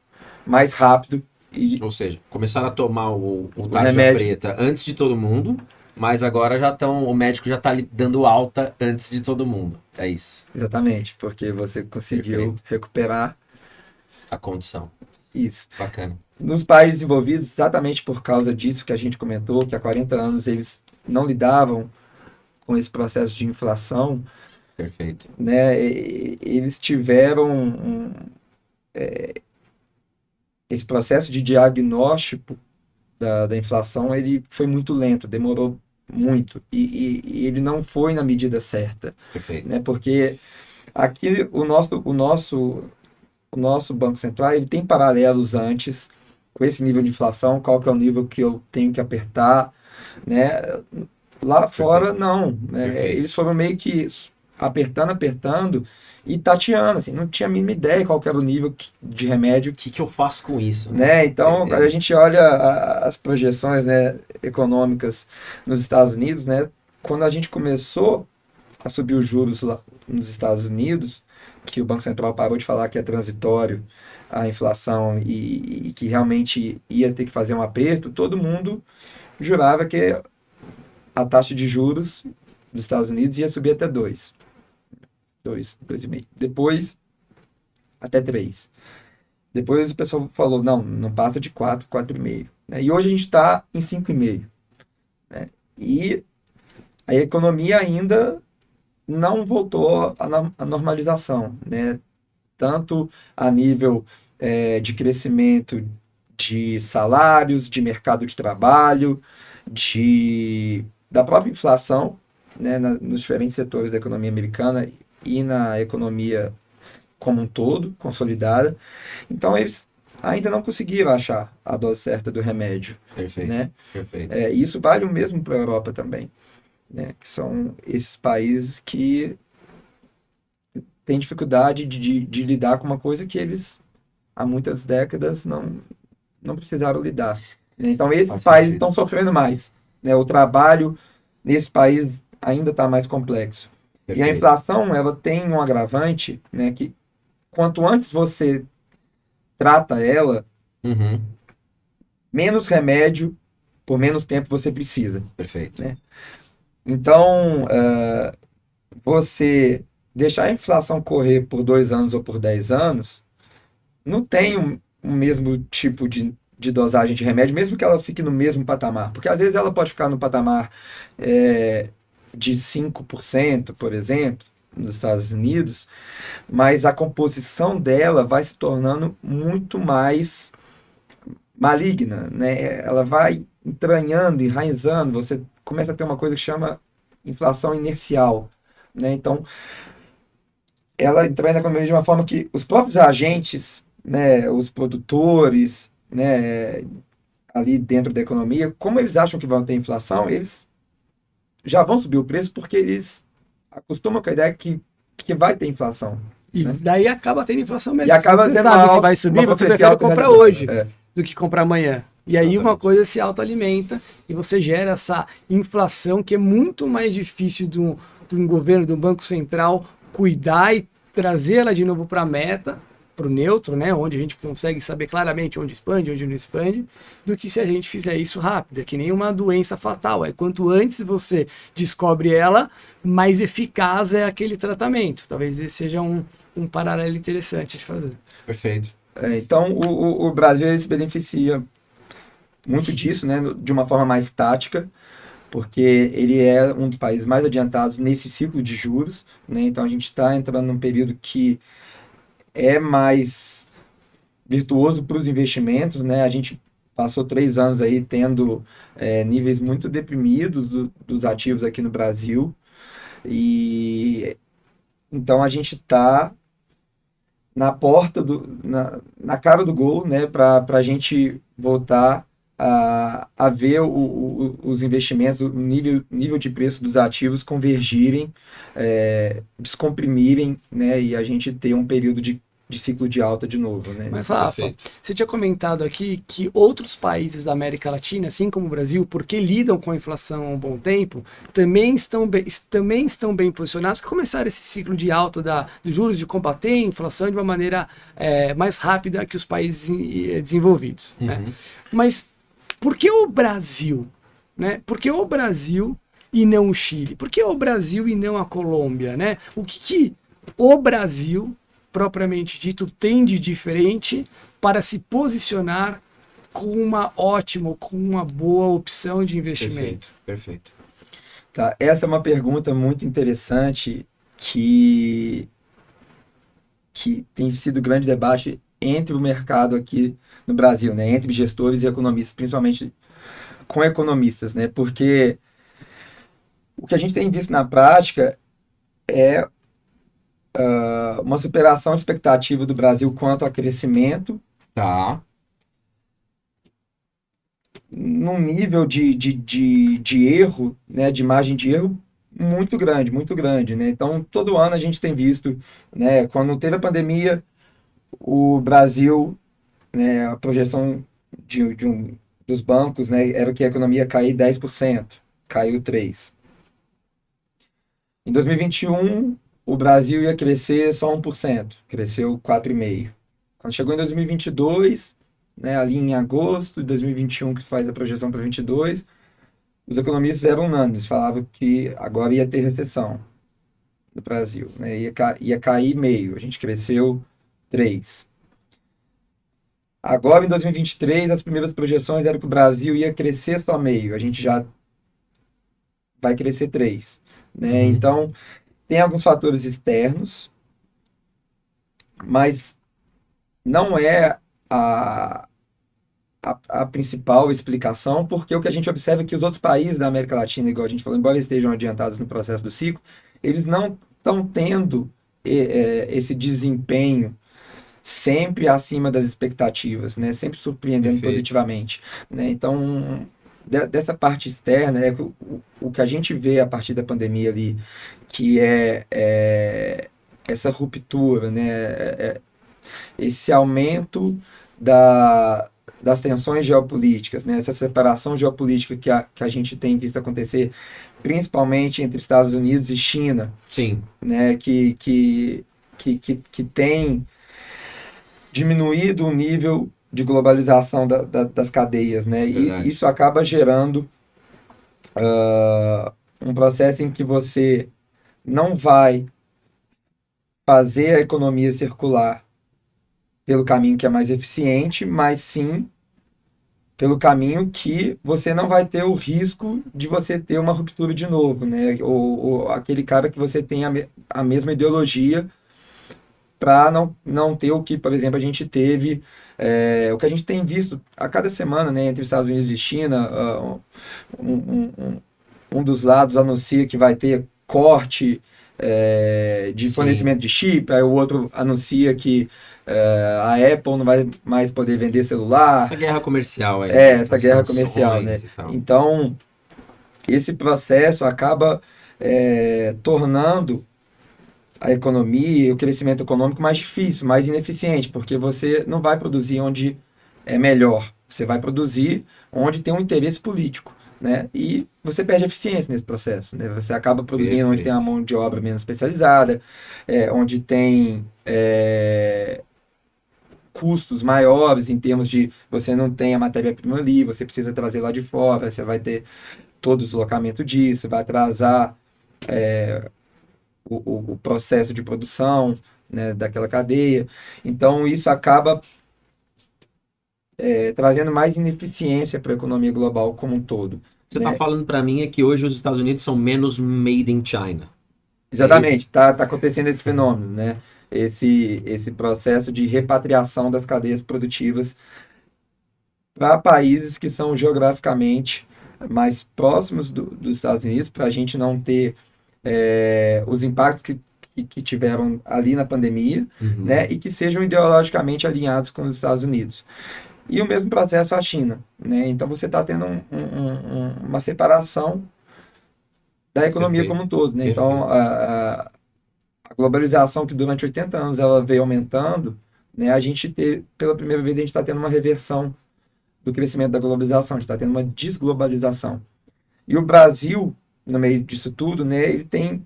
mais rápido e Ou seja, começaram a tomar o tarja remédio. preta antes de todo mundo, mas agora já estão, o médico já está dando alta antes de todo mundo. É isso, Exatamente, porque você conseguiu Perfeito. recuperar a condição. isso. Bacana. Nos países desenvolvidos, exatamente por causa disso que a gente comentou, que há 40 anos eles não lidavam com esse processo de inflação, Perfeito. né? Eles tiveram esse processo de diagnóstico da inflação, ele foi muito lento, demorou muito, e ele não foi na medida certa, Perfeito. né? Porque aqui o nosso Banco Central ele tem paralelos antes com esse nível de inflação, qual que é o nível que eu tenho que apertar, né? Lá fora, não, né? Perfeito. Eles foram meio que apertando e tateando, assim, não tinha a mínima ideia qual que era o nível de remédio, O que eu faço com isso? né? Então, É, quando a gente olha as projeções, né, econômicas nos Estados Unidos, né? Quando a gente começou a subir os juros lá nos Estados Unidos, que o Banco Central parou de falar que é transitório a inflação e que realmente ia ter que fazer um aperto, todo mundo jurava que a taxa de juros dos Estados Unidos ia subir até 2,5. Depois, até 3. Depois o pessoal falou, não, não passa de 4, 4,5. Né? E hoje a gente está em 5,5. Né? E a economia ainda não voltou à normalização, né? Tanto a nível de crescimento de salários, de mercado de trabalho, da própria inflação, né? Nos diferentes setores da economia americana e na economia como um todo, consolidada. Então, eles ainda não conseguiram achar a dose certa do remédio, Perfeito. né? Perfeito. Isso vale o mesmo para a Europa também, né? Que são esses países que têm dificuldade de lidar com uma coisa que eles, há muitas décadas, não precisaram lidar. Né? Então, esses Faz países sentido. estão sofrendo mais. Né? O trabalho nesse país ainda está mais complexo. E a Perfeito. inflação, ela tem um agravante, né, que quanto antes você trata ela, Uhum. menos remédio por menos tempo você precisa. Perfeito. Né? Então, você deixar a inflação correr por 2 anos ou por 10 anos, não tem o mesmo tipo de dosagem de remédio, mesmo que ela fique no mesmo patamar. Porque às vezes ela pode ficar no patamar de 5%, por exemplo, nos Estados Unidos, mas a composição dela vai se tornando muito mais maligna, né? Ela vai entranhando, enraizando, você começa a ter uma coisa que chama inflação inercial, né? Então, ela entranha na economia de uma forma que os próprios agentes, né, os produtores, né, ali dentro da economia, como eles acham que vão ter inflação, eles já vão subir o preço porque eles acostumam com a ideia que vai ter inflação. E Né? daí acaba tendo inflação mesmo. E acaba Se você tendo sabe uma que vai subir, uma você profecia prefere comprar autorrealizada. hoje do que comprar amanhã. E aí uma Exatamente. coisa se autoalimenta e você gera essa inflação que é muito mais difícil de um governo, de um banco central cuidar e trazer ela de novo para a meta, para o neutro, né, onde a gente consegue saber claramente onde expande, onde não expande, do que se a gente fizer isso rápido. É que nem uma doença fatal. Quanto antes você descobre ela, mais eficaz é aquele tratamento. Talvez esse seja um paralelo interessante de fazer. Perfeito. Então, o Brasil ele se beneficia muito disso, né, de uma forma mais tática, porque ele é um dos países mais adiantados nesse ciclo de juros, né? Então a gente está entrando num período que é mais virtuoso para os investimentos, né? A gente passou 3 anos aí tendo níveis muito deprimidos dos ativos aqui no Brasil, e então a gente está na porta na cara do gol, né? Para a gente voltar a ver os investimentos, o nível de preço dos ativos convergirem, descomprimirem, né, e a gente ter um período de ciclo de alta de novo, né? Mas, Rafa, Perfeito. você tinha comentado aqui que outros países da América Latina, assim como o Brasil, porque lidam com a inflação há um bom tempo, também estão bem posicionados, que começaram esse ciclo de alta dos juros, de combater a inflação de uma maneira mais rápida que os países desenvolvidos, né? Uhum. Mas por que o Brasil, né? Por que o Brasil e não o Chile? Por que o Brasil e não a Colômbia, né? O que o Brasil, propriamente dito, tem de diferente para se posicionar com uma ótima, com uma boa opção de investimento? Perfeito. Tá, essa é uma pergunta muito interessante que tem sido grande debate entre o mercado aqui no Brasil, né? Entre gestores e economistas, principalmente com economistas, né? Porque o que a gente tem visto na prática é uma superação de expectativa do Brasil quanto a crescimento, Tá. num nível de erro, né? De margem de erro muito grande, né? Então, todo ano a gente tem visto, né? Quando teve a pandemia, o Brasil, né? A projeção dos bancos, né? Era que a economia ia cair 10%, caiu 3%. Em 2021, o Brasil ia crescer só 1%, cresceu 4,5%. Quando chegou em 2022, né, ali em agosto de 2021, que faz a projeção para 2022, os economistas eram unânimes, falavam que agora ia ter recessão no Brasil, né, ia cair meio, a gente cresceu 3%. Agora, em 2023, as primeiras projeções eram que o Brasil ia crescer só meio, a gente já vai crescer 3%. Né? Uhum. Então, tem alguns fatores externos, mas não é a principal explicação, porque o que a gente observa é que os outros países da América Latina, igual a gente falou, embora eles estejam adiantados no processo do ciclo, eles não estão tendo esse desempenho sempre acima das expectativas, né? Sempre surpreendendo Perfeito. positivamente, né? Então, dessa parte externa, né, o que a gente vê a partir da pandemia ali, que é essa ruptura, né, esse aumento das tensões geopolíticas, né, essa separação geopolítica que a gente tem visto acontecer, principalmente entre Estados Unidos e China, Sim. né, que tem diminuído o nível de globalização das cadeias, né? Verdade. E isso acaba gerando um processo em que você não vai fazer a economia circular pelo caminho que é mais eficiente, mas sim pelo caminho que você não vai ter o risco de você ter uma ruptura de novo, né? Ou aquele cara que você tem a mesma ideologia para não ter o que, por exemplo, a gente teve, o que a gente tem visto a cada semana, né, entre Estados Unidos e China, um dos lados anuncia que vai ter corte de Sim. fornecimento de chip, aí o outro anuncia que a Apple não vai mais poder vender celular. Essa guerra comercial aí. Essa essas guerra comercial, né? sanções e tal. Então, esse processo acaba tornando a economia e o crescimento econômico mais difícil, mais ineficiente, porque você não vai produzir onde é melhor, você vai produzir onde tem um interesse político, né? E você perde eficiência nesse processo, né? Você acaba produzindo onde tem uma mão de obra menos especializada, onde tem custos maiores em termos de você não tem a matéria-prima ali, você precisa trazer lá de fora, você vai ter todo o deslocamento disso, vai atrasar o processo de produção, né, daquela cadeia. Então, isso acaba trazendo mais ineficiência para a economia global como um todo. Você né? tá falando para mim é que hoje os Estados Unidos são menos made in China. Exatamente, tá acontecendo esse fenômeno, né? Esse processo de repatriação das cadeias produtivas para países que são geograficamente mais próximos dos Estados Unidos, para a gente não ter os impactos que tiveram ali na pandemia, Uhum. né? E que sejam ideologicamente alinhados com os Estados Unidos. E o mesmo processo a China, né? Então você está tendo uma separação da economia como um todo, né? Então a globalização que durante 80 anos ela veio aumentando, né? Pela primeira vez a gente está tendo uma reversão do crescimento da globalização, a gente está tendo uma desglobalização. E o Brasil, no meio disso tudo, né? Ele tem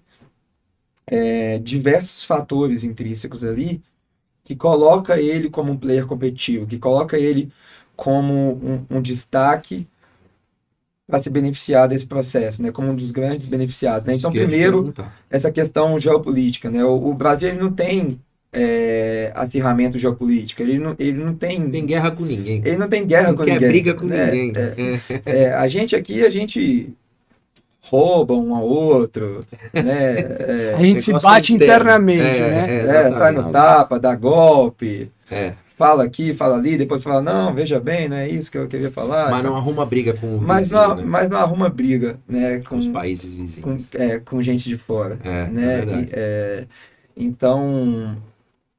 diversos fatores intrínsecos ali que coloca ele como um player competitivo, que coloca ele como um destaque para se beneficiar desse processo, né, como um dos grandes beneficiados, né? Então, primeiro, essa questão geopolítica, né? O Brasil ele não tem acirramento geopolítico, ele não tem... Tem guerra com ninguém. Ele não tem guerra Não com quer ninguém. briga com né? ninguém. A gente rouba um ao outro, né? A gente se negócio bate interno. internamente, né? Sai no tapa, dá golpe, É. fala aqui, fala ali, depois fala, não, veja bem, não é isso que eu queria falar. Mas então, não arruma briga com o mas vizinho, não, né? mas não arruma briga, né? Com os países vizinhos. Com gente de fora, É né? verdade. Então,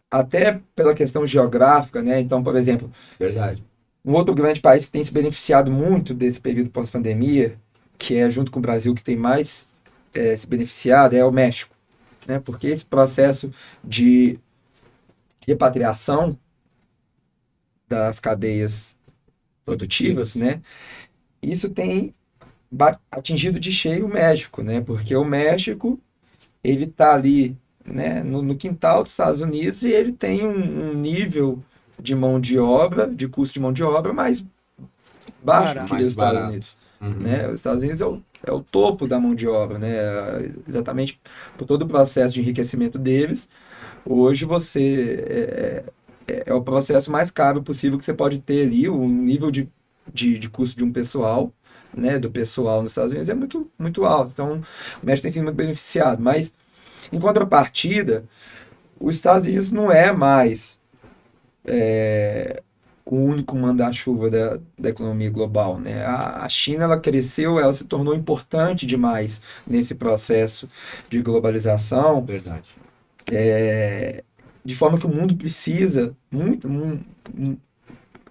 até pela questão geográfica, né? Então, por exemplo, Verdade. um outro grande país que tem se beneficiado muito desse período pós-pandemia, que é junto com o Brasil que tem mais se beneficiado, é o México, né? Porque esse processo de repatriação das cadeias produtivas, né? Isso tem atingido de cheio o México, né? Porque o México, ele está ali, né, no quintal dos Estados Unidos e ele tem um nível de mão de obra, de custo de mão de obra mais baixo que os Estados Unidos. Né? Os Estados Unidos é o topo da mão de obra, né? Exatamente por todo o processo de enriquecimento deles. Hoje você é o processo mais caro possível que você pode ter ali, o nível de custo de um pessoal, né? Do pessoal nos Estados Unidos é muito, muito alto. Então, o México tem sido muito beneficiado. Mas, em contrapartida, os Estados Unidos não é mais o único manda-chuva da economia global, né? A China, ela cresceu, ela se tornou importante demais nesse processo de globalização. Verdade. De forma que o mundo precisa,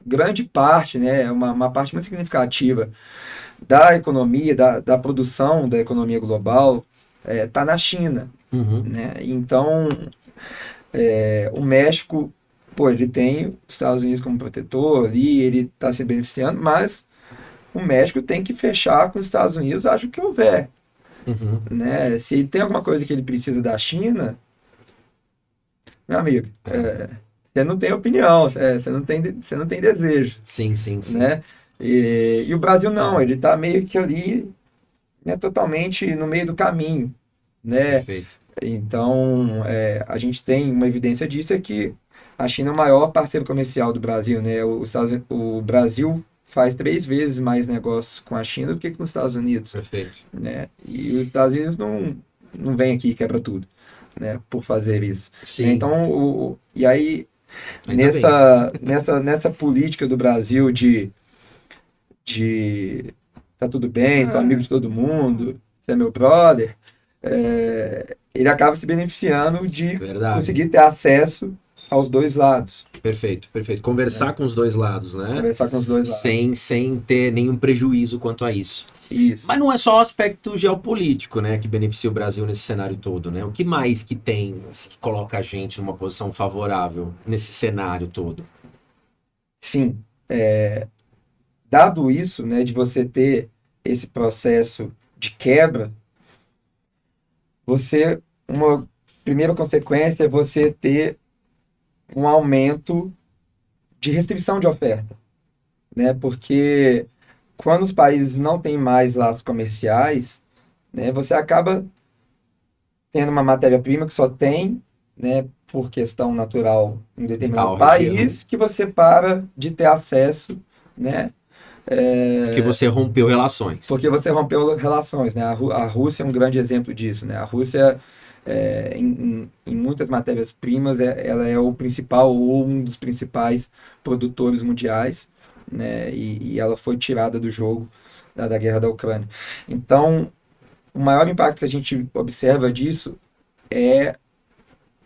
grande parte, né? Uma parte muito significativa da economia, da produção da economia global, está na China, né? Então, o México, pô, ele tem os Estados Unidos como protetor ali, ele está se beneficiando, mas o México tem que fechar com os Estados Unidos, acho que houver. Né? Se tem alguma coisa que ele precisa da China, meu amigo, você não tem opinião, você não tem desejo. Sim. Né? E o Brasil não, ele está meio que ali, né, totalmente no meio do caminho. Né? Perfeito. Então, a gente tem uma evidência disso, é que a China é o maior parceiro comercial do Brasil, né? O Brasil faz 3 vezes mais negócios com a China do que com os Estados Unidos. Perfeito. Né? E os Estados Unidos não vem aqui e quebra tudo, né? Por fazer isso. Sim. Então, e aí, Ainda nessa política do Brasil de tá tudo bem, sou amigo de todo mundo, você é meu brother, ele acaba se beneficiando de conseguir ter acesso aos dois lados. Perfeito. Conversar com os dois lados, né? Conversar com os dois lados. Sem ter nenhum prejuízo quanto a isso. Isso. Mas não é só o aspecto geopolítico, né, que beneficia o Brasil nesse cenário todo, né? O que mais que tem, que coloca a gente numa posição favorável nesse cenário todo? Sim. Dado isso, né, de você ter esse processo de quebra, uma primeira consequência é você ter um aumento de restrição de oferta, né? Porque quando os países não têm mais laços comerciais, né, você acaba tendo uma matéria-prima que só tem, né, por questão natural em determinado país, que você para de ter acesso, né? Porque você rompeu relações. Porque você rompeu relações, né? A Rússia é um grande exemplo disso, né? A Rússia, em muitas matérias-primas, ela é o principal ou um dos principais produtores mundiais, né? E ela foi tirada do jogo da guerra da Ucrânia. Então, o maior impacto que a gente observa disso é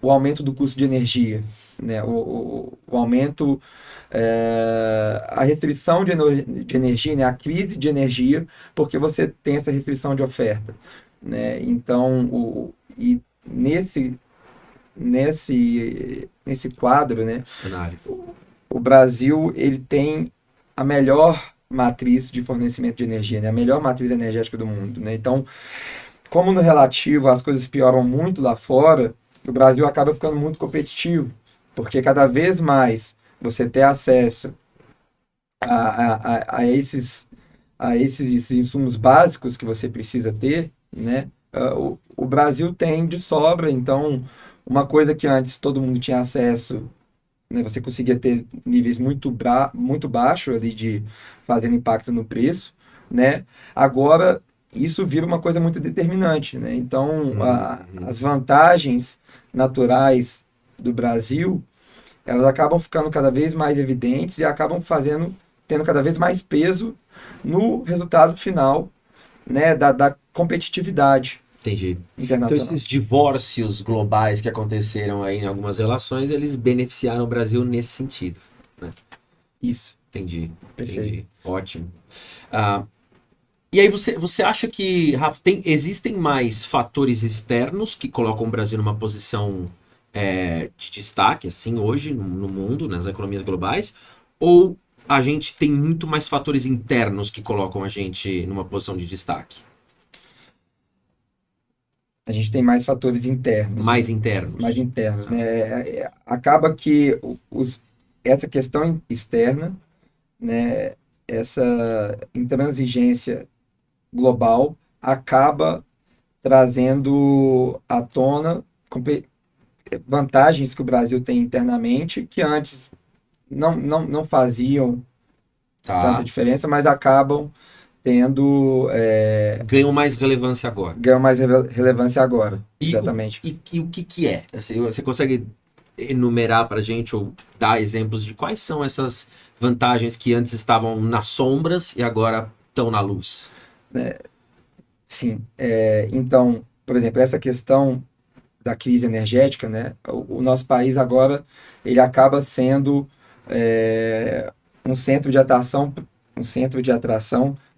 o aumento do custo de energia, né? O aumento, a restrição de energia, né? A crise de energia, porque você tem essa restrição de oferta, né? Então, e nesse quadro, né? Cenário. O Brasil ele tem a melhor matriz de fornecimento de energia, né? A melhor matriz energética do mundo, né? Então, como no relativo as coisas pioram muito lá fora, o Brasil acaba ficando muito competitivo, porque cada vez mais você ter acesso a esses insumos básicos que você precisa ter, né? O Brasil tem de sobra, então uma coisa que antes todo mundo tinha acesso, né? Você conseguia ter níveis muito baixos ali de fazendo impacto no preço, né? Agora isso vira uma coisa muito determinante, né? Então as vantagens naturais do Brasil, elas acabam ficando cada vez mais evidentes e acabam tendo cada vez mais peso no resultado final, né? Da competitividade Entendi. Então, internacional. esses divórcios globais que aconteceram aí em algumas relações, eles beneficiaram o Brasil nesse sentido, né? Isso, Entendi, perfeito. entendi. Ótimo. Ah, e aí você acha que, Rafa, existem mais fatores externos que colocam o Brasil numa posição de destaque, assim, hoje no mundo, nas economias globais? Ou a gente tem muito mais fatores internos que colocam a gente numa posição de destaque? A gente tem mais fatores internos, Mais internos. né? Acaba que essa questão externa, né? Essa intransigência global acaba trazendo à tona vantagens que o Brasil tem internamente, que antes não faziam tanta Tá. diferença, mas acabam Ganham mais relevância agora. ganham mais relevância agora. E Exatamente. e o que que é? Assim, você consegue enumerar para a gente ou dar exemplos de quais são essas vantagens que antes estavam nas sombras e agora estão na luz? Sim. Então, por exemplo, essa questão da crise energética, né? O nosso país agora ele acaba sendo um centro de atração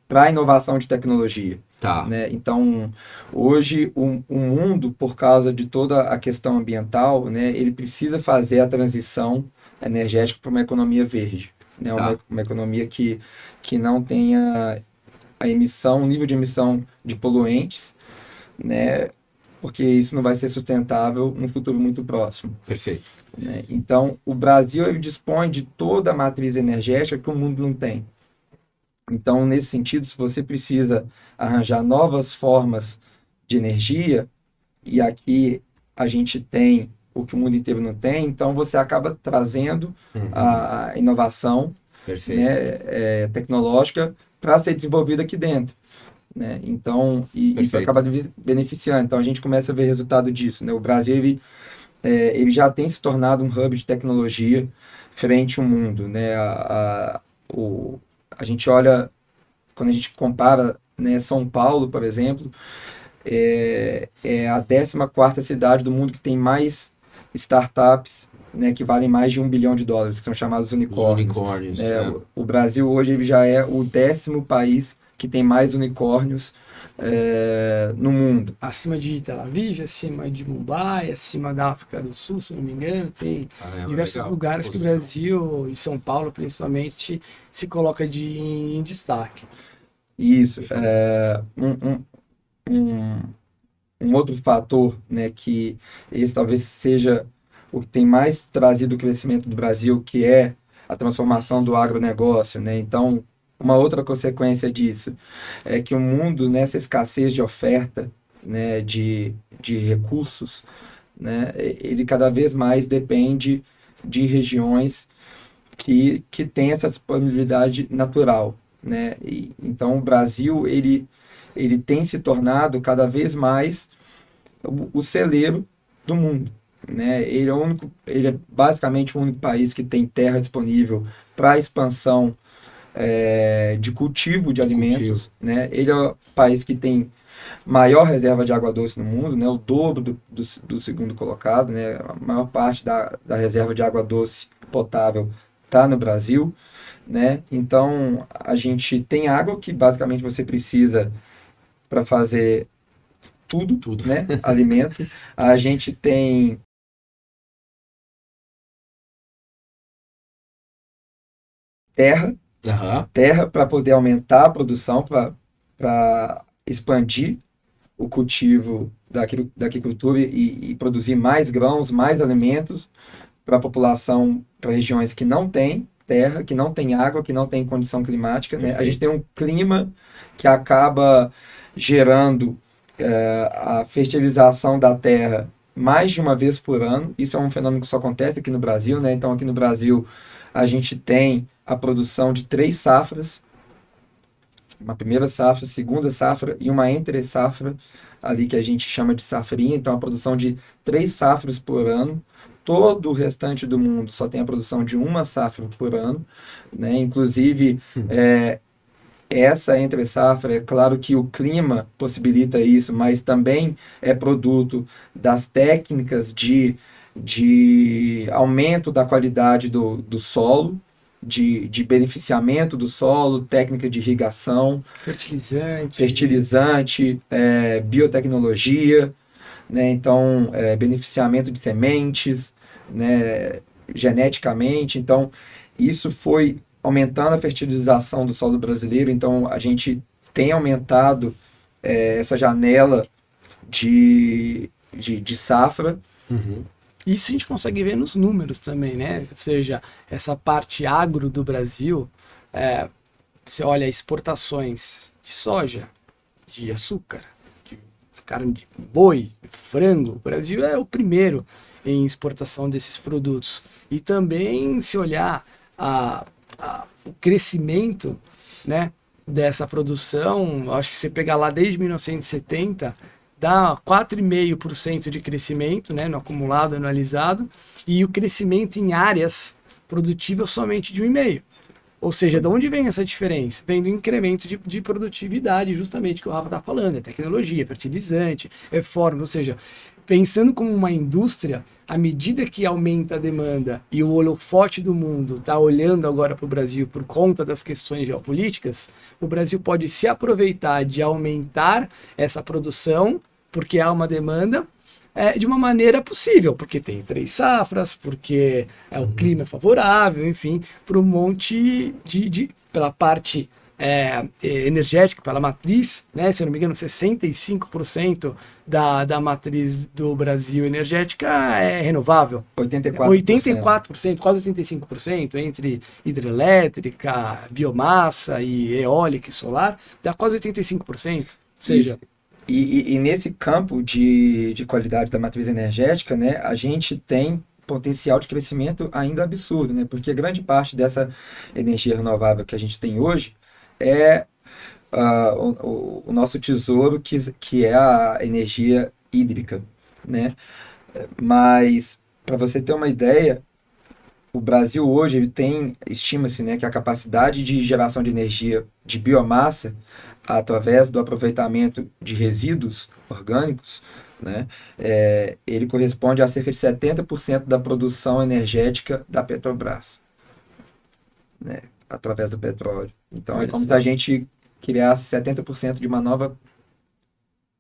para a inovação de tecnologia, Tá, né? Então, hoje o mundo, por causa de toda a questão ambiental, né, ele precisa fazer a transição energética para uma economia verde, né? tá. Uma economia que não tenha o nível de emissão de poluentes, né? Porque isso não vai ser sustentável no futuro muito próximo, Perfeito. né? Então, o Brasil ele dispõe de toda a matriz energética que o mundo não tem. Então, nesse sentido, se você precisa arranjar novas formas de energia, e aqui a gente tem o que o mundo inteiro não tem, então você acaba trazendo Uhum, a inovação, perfeito. né, tecnológica para ser desenvolvida aqui dentro, né? Então, isso Perfeito. acaba beneficiando. Então, a gente começa a ver resultado disso, né? O Brasil ele já tem se tornado um hub de tecnologia frente ao mundo, né? A gente olha, quando a gente compara, né, São Paulo, por exemplo, é a 14ª cidade do mundo que tem mais startups, né, que valem mais de US$ 1 bilhão, que são chamados Os unicórnios. unicórnios. Né? O Brasil hoje ele já é o 10º país que tem mais unicórnios no mundo. Acima de Tel Aviv, acima de Mumbai, acima da África do Sul, se não me engano, tem Caramba, diversos legal. lugares que o Posição. Brasil e São Paulo, principalmente, se coloca em destaque. Isso. Um outro fator, né, que esse talvez seja o que tem mais trazido o crescimento do Brasil, que é a transformação do agronegócio, né? Então, uma outra consequência disso é que o mundo, nessa escassez de oferta, né, de recursos, né, ele cada vez mais depende de regiões que têm essa disponibilidade natural, né? Então, o Brasil, ele tem se tornado cada vez mais o celeiro do mundo, né? Ele é basicamente o único país que tem terra disponível para expansão de cultivo de alimentos, né? Ele é o país que tem maior reserva de água doce no mundo, né? O dobro do segundo colocado, né? A maior parte da reserva de água doce potável está no Brasil, né? Então, a gente tem água que basicamente você precisa para fazer tudo, né? Alimento. A gente tem terra, terra para poder aumentar a produção, para expandir o cultivo da agricultura e produzir mais grãos, mais alimentos para a população, para regiões que não têm terra, que não tem água, que não tem condição climática, né? A gente tem um clima que acaba gerando a fertilização da terra mais de uma vez por ano. Isso é um fenômeno que só acontece aqui no Brasil, né? Então, aqui no Brasil, a gente tem a produção de 3 safras, uma primeira safra, segunda safra e uma entre safra, ali que a gente chama de safrinha. Então, a produção de 3 safras por ano. Todo o restante do mundo só tem a produção de uma safra por ano, né? Inclusive, essa entre safra, é claro que o clima possibilita isso, mas também é produto das técnicas de aumento da qualidade do solo, de beneficiamento do solo, técnica de irrigação, fertilizante, biotecnologia, né? Então, beneficiamento de sementes, né? Geneticamente. Então, isso foi aumentando a fertilização do solo brasileiro. Então, a gente tem aumentado essa janela de safra. Uhum. Isso a gente consegue ver nos números também, né? Ou seja, essa parte agro do Brasil, você olha exportações de soja, de açúcar, de carne de boi, frango. O Brasil é o primeiro em exportação desses produtos. E também, se olhar o crescimento, né, dessa produção, acho que você pegar lá desde 1970, dá 4,5% de crescimento, né, no acumulado, anualizado, e o crescimento em áreas produtivas somente de 1,5%. Ou seja, de onde vem essa diferença? Vem do incremento de produtividade, justamente, que o Rafa está falando, é tecnologia, fertilizante, reforma, ou seja, pensando como uma indústria, à medida que aumenta a demanda e o holofote do mundo está olhando agora para o Brasil por conta das questões geopolíticas, o Brasil pode se aproveitar de aumentar essa produção, porque há uma demanda, de uma maneira possível, porque tem 3 safras, porque o clima é favorável, enfim, para um monte pela parte energética, pela matriz, né? Se eu não me engano, 65% da matriz do Brasil energética é renovável. 84%, quase 85%, entre hidrelétrica, biomassa e eólica e solar, dá quase 85%. Ou seja, E nesse campo de qualidade da matriz energética, né, a gente tem potencial de crescimento ainda absurdo, né? Porque grande parte dessa energia renovável que a gente tem hoje é o nosso tesouro, que é a energia hídrica, né? Mas, para você ter uma ideia, o Brasil hoje ele estima-se, né, que a capacidade de geração de energia de biomassa através do aproveitamento de resíduos orgânicos, né, ele corresponde a cerca de 70% da produção energética da Petrobras, né, através do petróleo. Então, é como se a gente criasse 70% de uma nova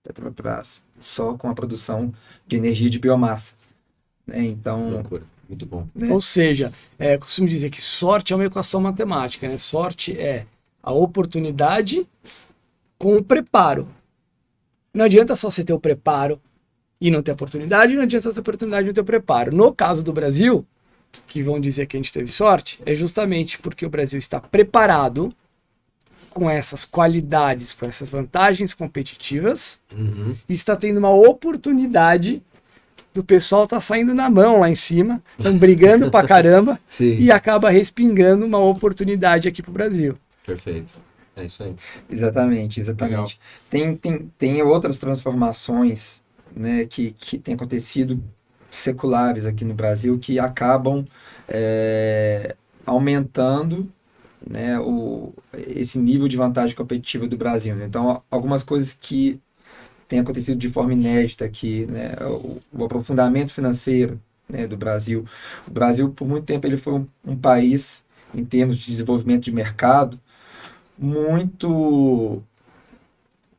Petrobras, só com a produção de energia de biomassa, né? Então, loucura. Muito bom. Né? Ou seja, costumo dizer que sorte é uma equação matemática, né? Sorte é a oportunidade com o preparo. Não adianta só você ter o preparo e não ter oportunidade, não adianta só ter oportunidade e não ter o preparo. No caso do Brasil, que vão dizer que a gente teve sorte, é justamente porque o Brasil está preparado com essas qualidades, com essas vantagens competitivas, e está tendo uma oportunidade do pessoal tá saindo na mão lá em cima, estão brigando pra caramba e acaba respingando uma oportunidade aqui pro Brasil. Perfeito. É isso aí. Exatamente. Tem outras transformações, né, que têm acontecido seculares aqui no Brasil que acabam aumentando, né, esse nível de vantagem competitiva do Brasil. Então, algumas coisas que tem acontecido de forma inédita aqui, né, o aprofundamento financeiro, né, do Brasil. O Brasil, por muito tempo, ele foi um país, em termos de desenvolvimento de mercado, muito,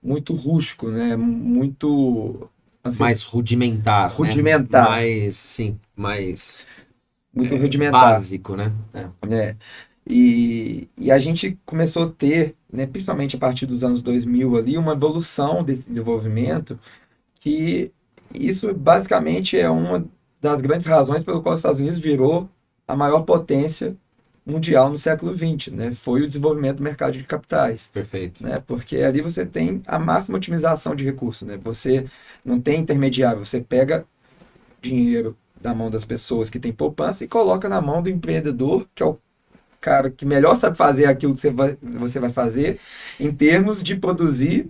muito rústico, né, muito assim, Mais rudimentar, né? rudimentar, Mais, sim, mais muito rudimentar, básico, né? né? E a gente começou a ter, né, principalmente a partir dos anos 2000 ali, uma evolução desse desenvolvimento, que isso basicamente é uma das grandes razões pelo qual os Estados Unidos virou a maior potência mundial no século XX, né? Foi o desenvolvimento do mercado de capitais, Perfeito. né? Porque ali você tem a máxima otimização de recursos, né? Você não tem intermediário, você pega dinheiro da mão das pessoas que têm poupança e coloca na mão do empreendedor, que é o cara que melhor sabe fazer aquilo que você vai fazer em termos de produzir,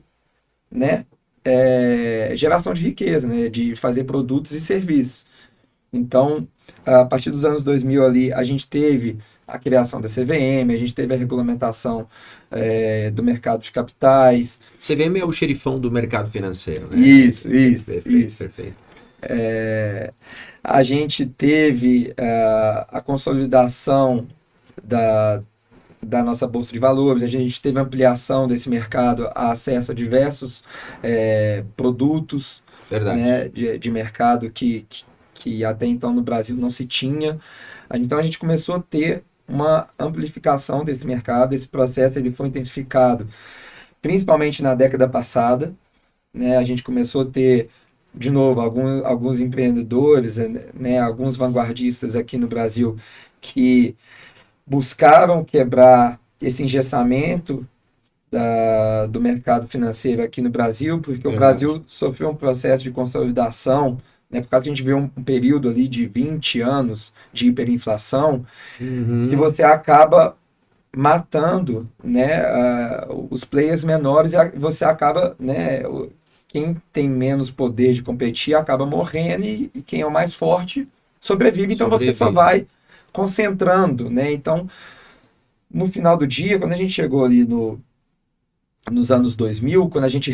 né, geração de riqueza, né, de fazer produtos e serviços. Então, a partir dos anos 2000 ali, a gente teve a criação da CVM, a gente teve a regulamentação do mercado de capitais. CVM é o xerifão do mercado financeiro, né? Isso, Perfeito, isso. perfeito. A gente teve a consolidação da nossa Bolsa de Valores, a gente teve ampliação desse mercado, a acesso a diversos produtos, Verdade. né, de mercado que até então no Brasil não se tinha. Então a gente começou a ter uma amplificação desse mercado, esse processo ele foi intensificado principalmente na década passada, né? A gente começou a ter, de novo, alguns empreendedores, né, alguns vanguardistas aqui no Brasil que buscaram quebrar esse engessamento do mercado financeiro aqui no Brasil, porque o Verdade. Brasil sofreu um processo de consolidação, né, por causa que a gente vê um período ali de 20 anos de hiperinflação, que você acaba matando, né, os players menores e você acaba, né, quem tem menos poder de competir acaba morrendo e quem é o mais forte sobrevive, então você só vai concentrando, né? Então, no final do dia, quando a gente chegou ali nos anos 2000, quando a gente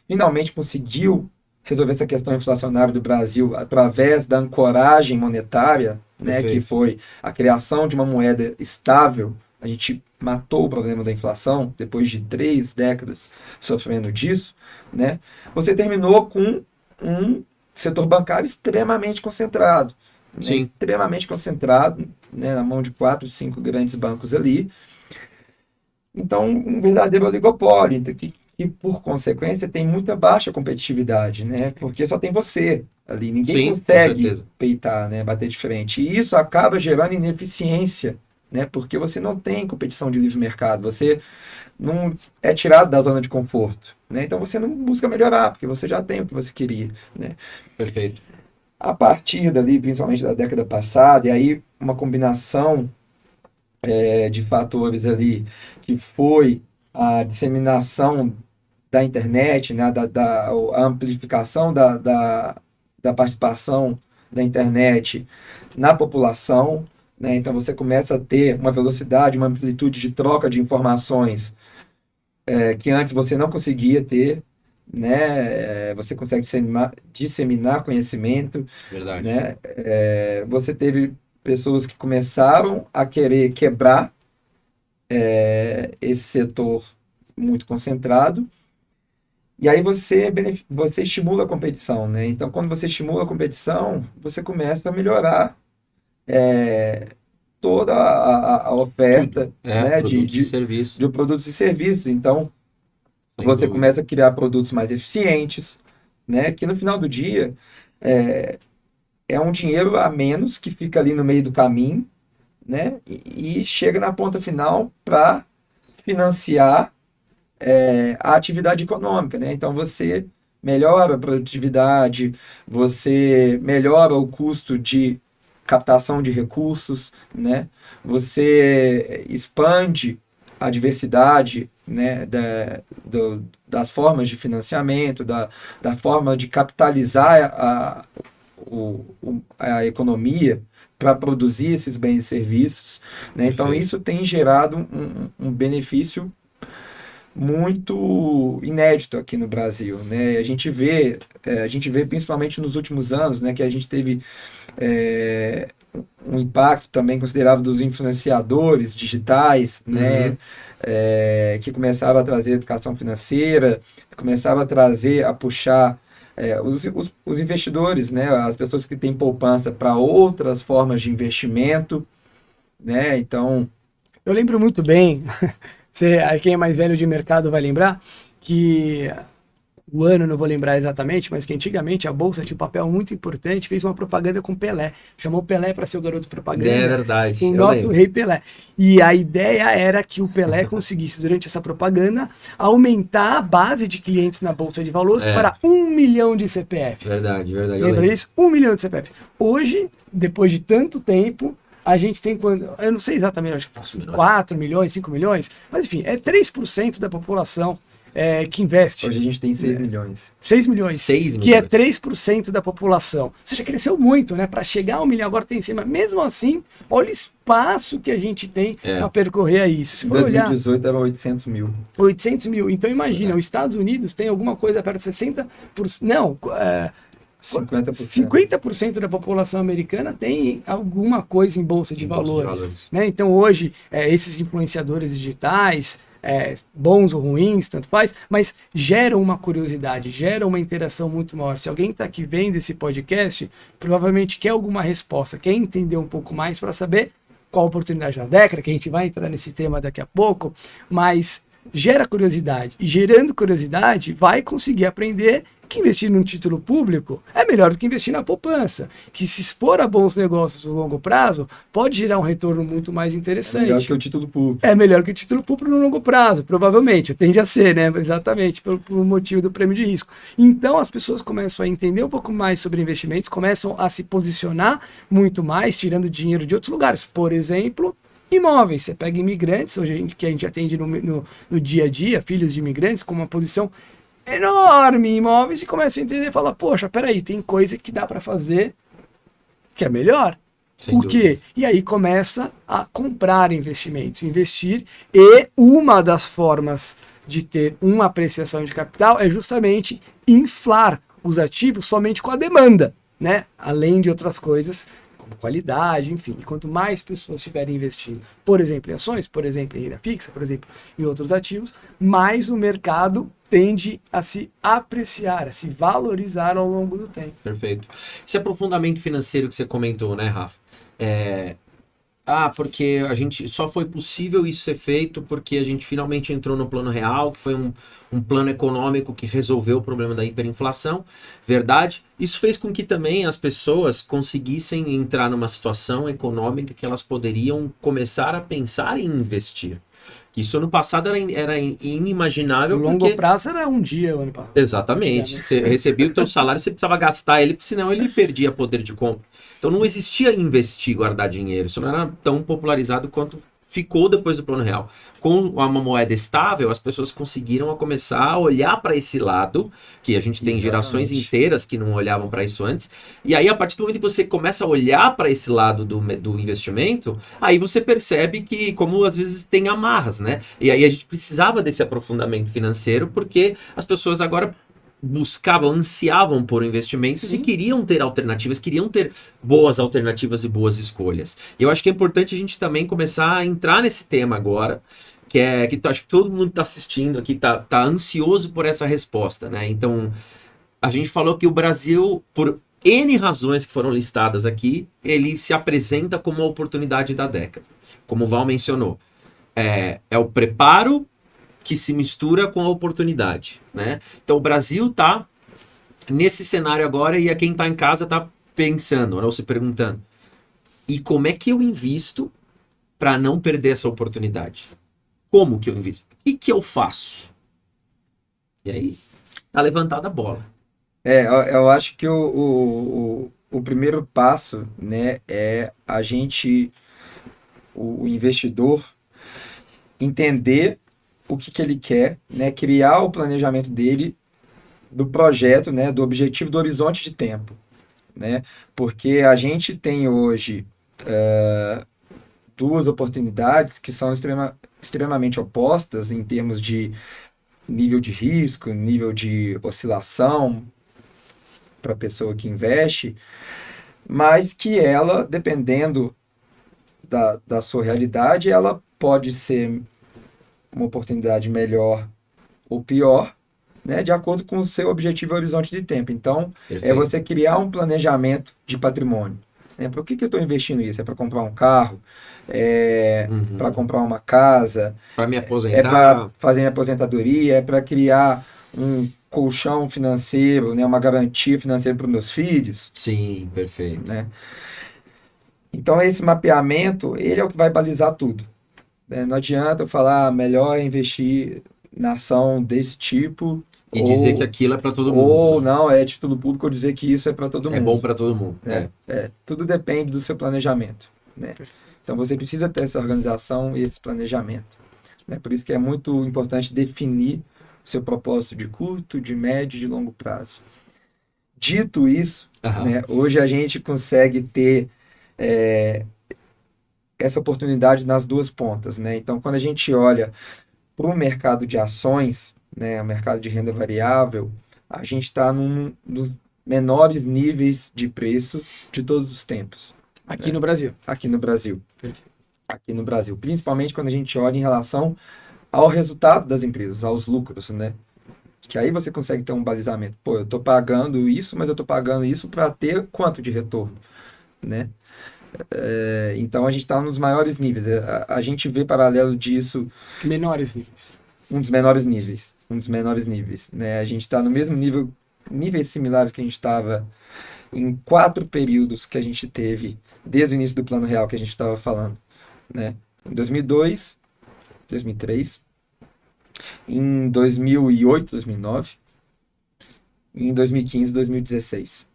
finalmente conseguiu resolver essa questão inflacionária do Brasil através da ancoragem monetária, né, que foi a criação de uma moeda estável, a gente matou o problema da inflação depois de 3 décadas sofrendo disso, né? Você terminou com um setor bancário extremamente concentrado, né, extremamente concentrado, né, na mão de 4, 5 grandes bancos ali. Então, um verdadeiro oligopólio, que por consequência tem muita baixa competitividade, né? Porque só tem você ali, ninguém consegue peitar, né, bater de frente. E isso acaba gerando ineficiência, né? Porque você não tem competição de livre mercado, você não é tirado da zona de conforto, né? Então você não busca melhorar, porque você já tem o que você queria, né? Perfeito. A partir dali, principalmente da década passada, e aí uma combinação de fatores ali, que foi a disseminação da internet, né, a amplificação da participação da internet na população, né? Então você começa a ter uma velocidade, uma amplitude de troca de informações que antes você não conseguia ter, né? Você consegue disseminar conhecimento, Verdade. né? Você teve pessoas que começaram a querer quebrar esse setor muito concentrado, e aí você estimula a competição, né? Então, quando você estimula a competição, você começa a melhorar toda a oferta, né, produtos e serviços. de produtos e serviços. Então, Sem você dúvida. começa a criar produtos mais eficientes, né? Que no final do dia é um dinheiro a menos que fica ali no meio do caminho, né? E chega na ponta final para financiar a atividade econômica, né? Então você melhora a produtividade, você melhora o custo de captação de recursos, né? Você expande a diversidade, né, das formas de financiamento, da forma de capitalizar a economia para produzir esses bens e serviços, né? Então isso tem gerado um benefício muito inédito aqui no Brasil, né? A gente vê principalmente nos últimos anos, né, que a gente teve é, um impacto também considerável dos influenciadores digitais, né? Que começava a trazer educação financeira, começava a trazer, a puxar os investidores, né? As pessoas que têm poupança para outras formas de investimento, né? Então, Eu lembro muito bem, quem é mais velho de mercado vai lembrar, que o ano não vou lembrar exatamente, mas que antigamente a Bolsa tinha um papel muito importante, fez uma propaganda com Pelé, chamou Pelé para ser o garoto propaganda, É verdade, com o eu nosso lembro. rei Pelé. E a ideia era que o Pelé conseguisse, durante essa propaganda, aumentar a base de clientes na Bolsa de Valores É. para 1 milhão de CPFs. Verdade, eu Lembra lembro. isso? 1 milhão de CPF. Hoje, depois de tanto tempo, a gente tem quando. Eu não sei exatamente, acho que 4 milhões, 5 milhões, mas enfim, é 3% da população que investe. hoje a gente tem 6 milhões. 6 milhões. 6 Que é milhões. 3% da população. Ou seja, cresceu muito, né? Para chegar a 1 milhão, agora tem 100. Mas mesmo assim, olha o espaço que a gente tem para percorrer a isso. Se Em for olhar, 2018 era 800 mil. 800 mil. Então imagina, os Estados Unidos tem alguma coisa perto de 60%. Não, 50%. 50% da população americana tem alguma coisa em bolsa de Em bolsa de valores. valores. Né? Então hoje, esses influenciadores digitais, bons ou ruins, tanto faz, mas geram uma curiosidade, geram uma interação muito maior. Se alguém está aqui vendo esse podcast, provavelmente quer alguma resposta, quer entender um pouco mais para saber qual a oportunidade da década, que a gente vai entrar nesse tema daqui a pouco, mas gera curiosidade. E gerando curiosidade, vai conseguir aprender que investir num título público é melhor do que investir na poupança. Que se expor a bons negócios no longo prazo pode gerar um retorno muito mais É interessante. melhor que o título público. É melhor que o título público no longo prazo, provavelmente. Tende a ser, né? Exatamente, pelo motivo do prêmio de risco. Então, as pessoas começam a entender um pouco mais sobre investimentos, começam a se posicionar muito mais, tirando dinheiro de outros lugares. Por exemplo, imóveis. Você pega imigrantes, hoje que a gente atende no dia a dia, filhos de imigrantes, com uma posição enorme em imóveis e começa a entender e fala, poxa, peraí, tem coisa que dá para fazer que é melhor. Sem O dúvida. quê? E aí começa a comprar investimentos, investir, e uma das formas de ter uma apreciação de capital é justamente inflar os ativos somente com a demanda, né? Além de outras coisas, como qualidade, enfim. E quanto mais pessoas estiverem investindo, por exemplo, em ações, por exemplo, em renda fixa, por exemplo, em outros ativos, mais o mercado tende a se apreciar, a se valorizar ao longo do tempo. Perfeito. Esse aprofundamento financeiro que você comentou, né, Rafa? Porque a gente só foi possível isso ser feito porque a gente finalmente entrou no plano real, que foi um plano econômico que resolveu o problema da hiperinflação. Verdade. Isso fez com que também as pessoas conseguissem entrar numa situação econômica que elas poderiam começar a pensar em investir. Isso ano passado era inimaginável. O longo porque... prazo era um dia o ano passado. Exatamente. Você recebia o teu salário, você precisava gastar ele, porque senão ele perdia poder de compra. Então não existia investir, guardar dinheiro. Isso não era tão popularizado quanto ficou depois do plano real. Com uma moeda estável, as pessoas conseguiram começar a olhar para esse lado, que a gente tem gerações inteiras que não olhavam para isso antes. E aí, a partir do momento que você começa a olhar para esse lado do investimento, aí você percebe que, como às vezes tem amarras, né? E aí a gente precisava desse aprofundamento financeiro, porque as pessoas agora buscavam, ansiavam por investimentos e queriam ter alternativas, queriam ter boas alternativas e boas escolhas. E eu acho que é importante a gente também começar a entrar nesse tema agora, que acho que todo mundo está assistindo aqui, tá ansioso por essa resposta, né? Então, a gente falou que o Brasil, por N razões que foram listadas aqui, ele se apresenta como a oportunidade da década. Como o Val mencionou, é o preparo que se mistura com a oportunidade, né? Então o Brasil tá nesse cenário agora e quem tá em casa tá pensando, ou se perguntando, e como é que eu invisto para não perder essa oportunidade? Como que eu invisto? E que eu faço? E aí, tá levantada a bola. Eu acho que o primeiro passo, né, é o investidor, entender o que ele quer, né, criar o planejamento dele, do projeto, né, do objetivo, do horizonte de tempo, né, porque a gente tem hoje duas oportunidades que são extremamente opostas em termos de nível de risco, nível de oscilação para a pessoa que investe, mas que ela, dependendo da sua realidade, ela pode ser uma oportunidade melhor ou pior, né, de acordo com o seu objetivo e horizonte de tempo. Então, é Perfeito. você criar um planejamento de patrimônio. Né? Para que eu estou investindo isso? É para comprar um carro? É para comprar uma casa? Para me É aposentar. para fazer minha aposentadoria? É para criar um colchão financeiro, né, uma garantia financeira para os meus filhos? Sim, perfeito. Né? Então, esse mapeamento, ele é o que vai balizar tudo. Né? Não adianta eu falar, melhor é investir na ação desse tipo, E dizer que aquilo é para todo mundo. ou não, é título público, ou dizer que isso é para todo É mundo. bom para todo mundo. Né? Tudo depende do seu planejamento. Né? Então, você precisa ter essa organização e esse planejamento. Né? Por isso que é muito importante definir o seu propósito de curto, de médio e de longo prazo. Dito isso, Aham. né, hoje a gente consegue ter essa oportunidade nas duas pontas. Né? Então, quando a gente olha para o mercado de ações, né, o mercado de renda variável, a gente está num dos menores níveis de preço de todos os tempos Aqui no Brasil. aqui no Brasil. Perfeito. Aqui no Brasil, principalmente quando a gente olha em relação ao resultado das empresas, aos lucros, né? Que aí você consegue ter um balizamento. Pô, eu estou pagando isso, mas eu estou pagando isso para ter quanto de retorno, né? Então a gente está nos maiores níveis. A gente vê paralelo disso Menores níveis. um dos menores níveis, né? A gente está no mesmo nível, níveis similares que a gente estava em 4 períodos que a gente teve desde o início do Plano Real que a gente estava falando, né? Em 2002, 2003, em 2008, 2009, e em 2015, 2016.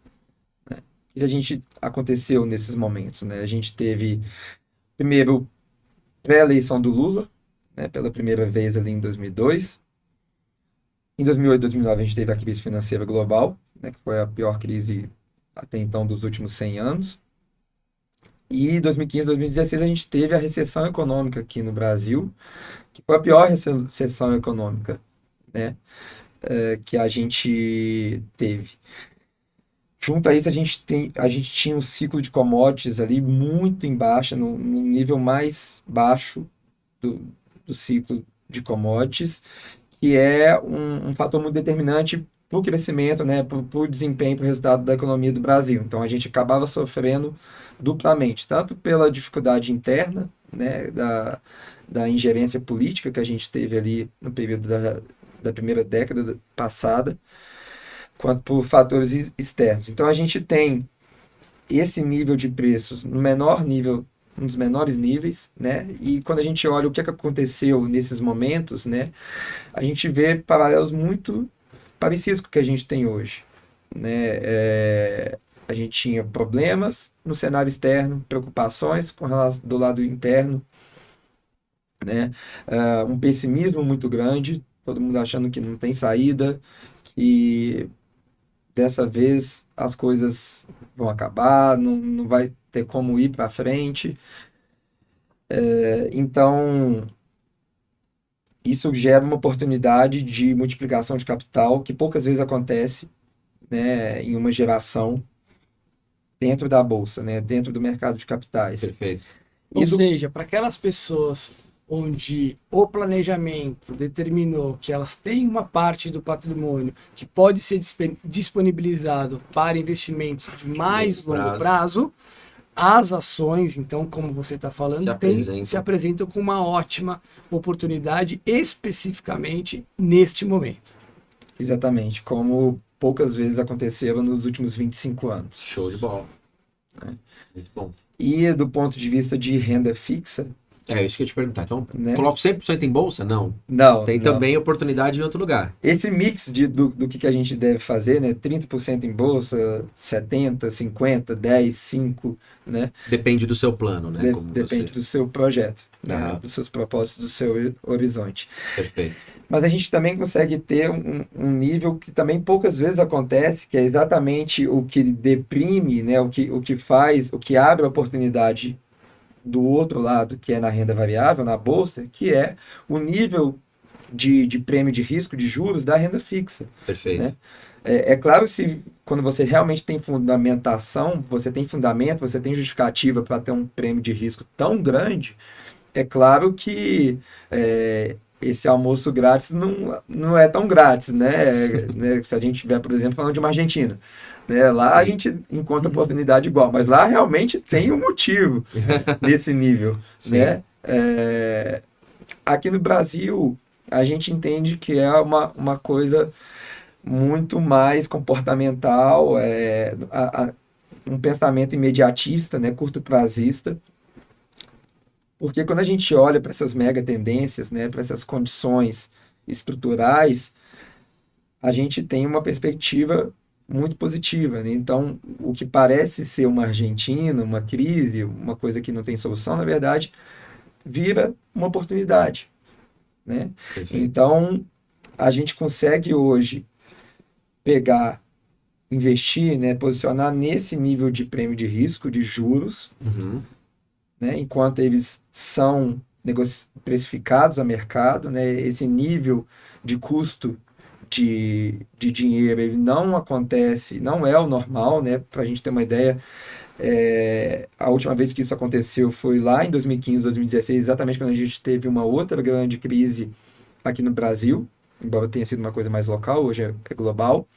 Né? O que a gente aconteceu nesses momentos, né? A gente teve, primeiro, pré-eleição do Lula, né, pela primeira vez ali em 2002. Em 2008, 2009 a gente teve a crise financeira global, né, que foi a pior crise até então dos últimos 100 anos. E em 2015, 2016 a gente teve a recessão econômica aqui no Brasil, que foi a pior recessão econômica, né, que a gente teve. Junto a isso, a gente tinha um ciclo de commodities ali muito em baixa, no nível mais baixo do ciclo de commodities, que é um fator muito determinante para o crescimento, né, para o desempenho, para o resultado da economia do Brasil. Então, a gente acabava sofrendo duplamente, tanto pela dificuldade interna, né, da ingerência política que a gente teve ali no período da primeira década passada, quanto por fatores externos. Então, a gente tem esse nível de preços no menor nível, um dos menores níveis, né? E quando a gente olha o que aconteceu nesses momentos, né, a gente vê paralelos muito parecidos com o que a gente tem hoje, né? A gente tinha problemas no cenário externo, preocupações do lado interno, né? Um pessimismo muito grande, todo mundo achando que não tem saída, que dessa vez as coisas vão acabar, não vai ter como ir para frente. Então, isso gera uma oportunidade de multiplicação de capital que poucas vezes acontece, né, em uma geração dentro da bolsa, né, dentro do mercado de capitais. Perfeito. Ou seja, para aquelas pessoas onde o planejamento determinou que elas têm uma parte do patrimônio que pode ser disponibilizado para investimentos de mais longo prazo, as ações, então, como você está falando, se apresentam com uma ótima oportunidade, especificamente neste momento. Exatamente, como poucas vezes aconteceram nos últimos 25 anos. Show de bola. Muito bom. E do ponto de vista de renda fixa... É isso que eu ia te perguntar. Então, né? Coloco 100% em bolsa? Não. Não. Tem também oportunidade em outro lugar. Esse mix do que a gente deve fazer, né? 30% em bolsa, 70%, 50%, 10%, 5%, né? Depende do seu plano, né? Depende do seu projeto, né? Dos seus propósitos, do seu horizonte. Perfeito. Mas a gente também consegue ter um nível que também poucas vezes acontece, que é exatamente o que deprime, né? O que faz, o que abre a oportunidade do outro lado, que é na renda variável, na bolsa, que é o nível de prêmio de risco, de juros, da renda fixa. Perfeito. Né? É claro que quando você realmente tem fundamentação, você tem fundamento, você tem justificativa para ter um prêmio de risco tão grande, é claro que esse almoço grátis não é tão grátis, né? Se a gente estiver, por exemplo, falando de uma Argentina. Né? Lá a gente encontra oportunidade igual, mas lá realmente tem um motivo nesse nível. Né? Aqui no Brasil, a gente entende que é uma coisa muito mais comportamental, um pensamento imediatista, né, curto-prazista, porque quando a gente olha para essas mega tendências, né, para essas condições estruturais, a gente tem uma perspectiva muito positiva. Né? Então, o que parece ser uma Argentina, uma crise, uma coisa que não tem solução, na verdade, vira uma oportunidade. Né? Então, a gente consegue hoje pegar, investir, né, posicionar nesse nível de prêmio de risco, de juros, né, enquanto eles são precificados a mercado, né, esse nível de custo de dinheiro ele não acontece, não é o normal, né, para a gente ter uma ideia. A última vez que isso aconteceu foi lá em 2015, 2016, exatamente quando a gente teve uma outra grande crise aqui no Brasil, embora tenha sido uma coisa mais local, hoje é global.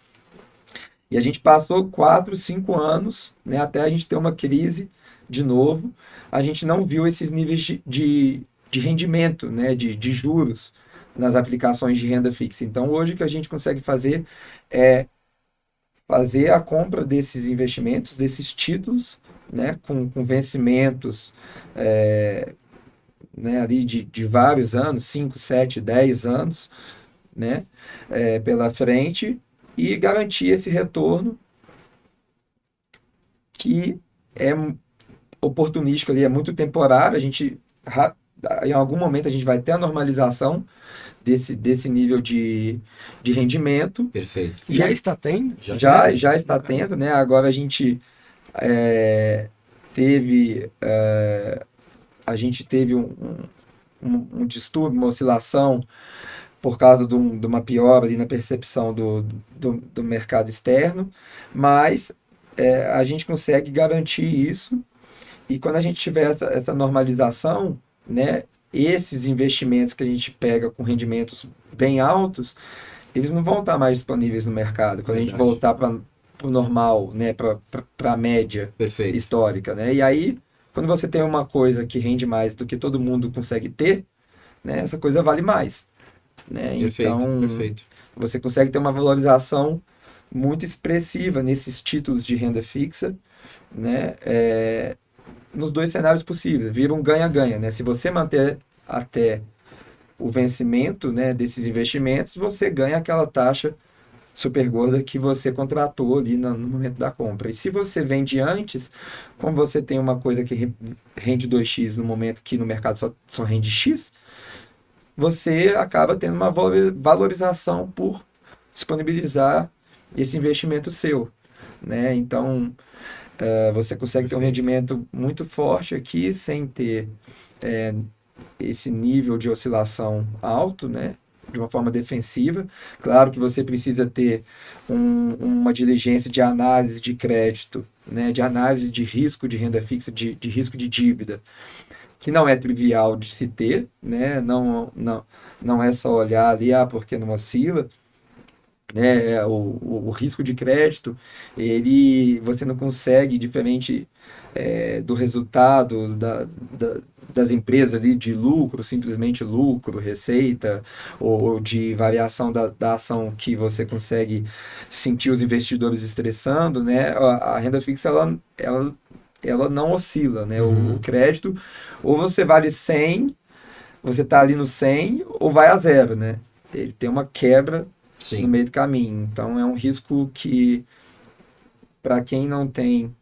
E a gente passou 4, 5 anos, né, até a gente ter uma crise de novo. A gente não viu esses níveis de rendimento, né, de juros nas aplicações de renda fixa. Então, hoje o que a gente consegue fazer é fazer a compra desses investimentos, desses títulos, né, com vencimentos né, ali de vários anos, 5, 7, 10 anos, né, pela frente, e garantir esse retorno que é oportunístico ali, é muito temporário. A gente, em algum momento, a gente vai ter a normalização desse nível de rendimento. Perfeito. Já está tendo? Já está tendo, né? Agora a gente teve um distúrbio, uma oscilação por causa de uma piora ali na percepção do mercado externo, mas a gente consegue garantir isso, e quando a gente tiver essa normalização, né, esses investimentos que a gente pega com rendimentos bem altos, eles não vão estar mais disponíveis no mercado, quando a gente voltar para o normal, né, para a média histórica. Né? E aí, quando você tem uma coisa que rende mais do que todo mundo consegue ter, né, essa coisa vale mais. Né? Então, você consegue ter uma valorização muito expressiva nesses títulos de renda fixa, né? Nos dois cenários possíveis, vira um ganha-ganha. Né? Se você manter até o vencimento, né, desses investimentos, você ganha aquela taxa super gorda que você contratou ali no momento da compra. E se você vende antes, como você tem uma coisa que rende 2x no momento que no mercado só rende X, você acaba tendo uma valorização por disponibilizar esse investimento seu. Né? Então, você consegue ter um rendimento muito forte aqui, sem ter esse nível de oscilação alto, né? De uma forma defensiva. Claro que você precisa ter uma diligência de análise de crédito, né? De análise de risco de renda fixa, de risco de dívida, que não é trivial de se ter, né? Não é só olhar ali, porque não oscila. Né? O risco de crédito, você não consegue, diferente do resultado das empresas ali, de lucro, simplesmente lucro, receita, ou de variação da ação, que você consegue sentir os investidores estressando. Né? A renda fixa, ela não oscila. Né? O crédito, ou você vale 100, você está ali no 100, ou vai a 0. Né? Ele tem uma quebra no meio do caminho. Então, é um risco que, para quem não tem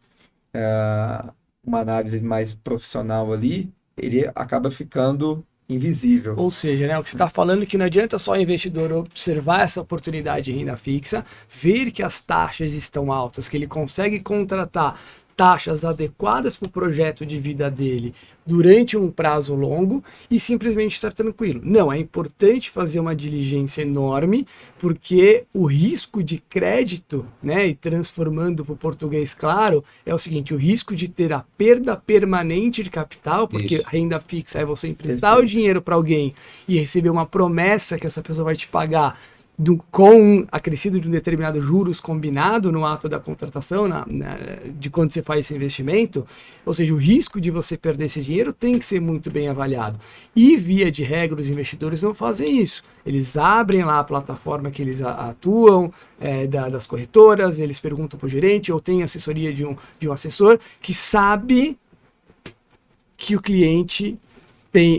uma análise mais profissional ali, ele acaba ficando invisível. Ou seja, né, o que você está falando é que não adianta só o investidor observar essa oportunidade de renda fixa, ver que as taxas estão altas, que ele consegue contratar taxas adequadas para o projeto de vida dele durante um prazo longo e simplesmente estar tranquilo. Não, é importante fazer uma diligência enorme, porque o risco de crédito, né, e transformando para o português claro, é o seguinte: o risco de ter a perda permanente de capital, porque Isso. renda fixa é você emprestar o dinheiro para alguém e receber uma promessa que essa pessoa vai te pagar com acrescido de um determinado juros combinado no ato da contratação, de quando você faz esse investimento. Ou seja, o risco de você perder esse dinheiro tem que ser muito bem avaliado. E, via de regra, os investidores não fazem isso. Eles abrem lá a plataforma que eles atuam, das corretoras, eles perguntam para o gerente, ou tem assessoria de um assessor que sabe que o cliente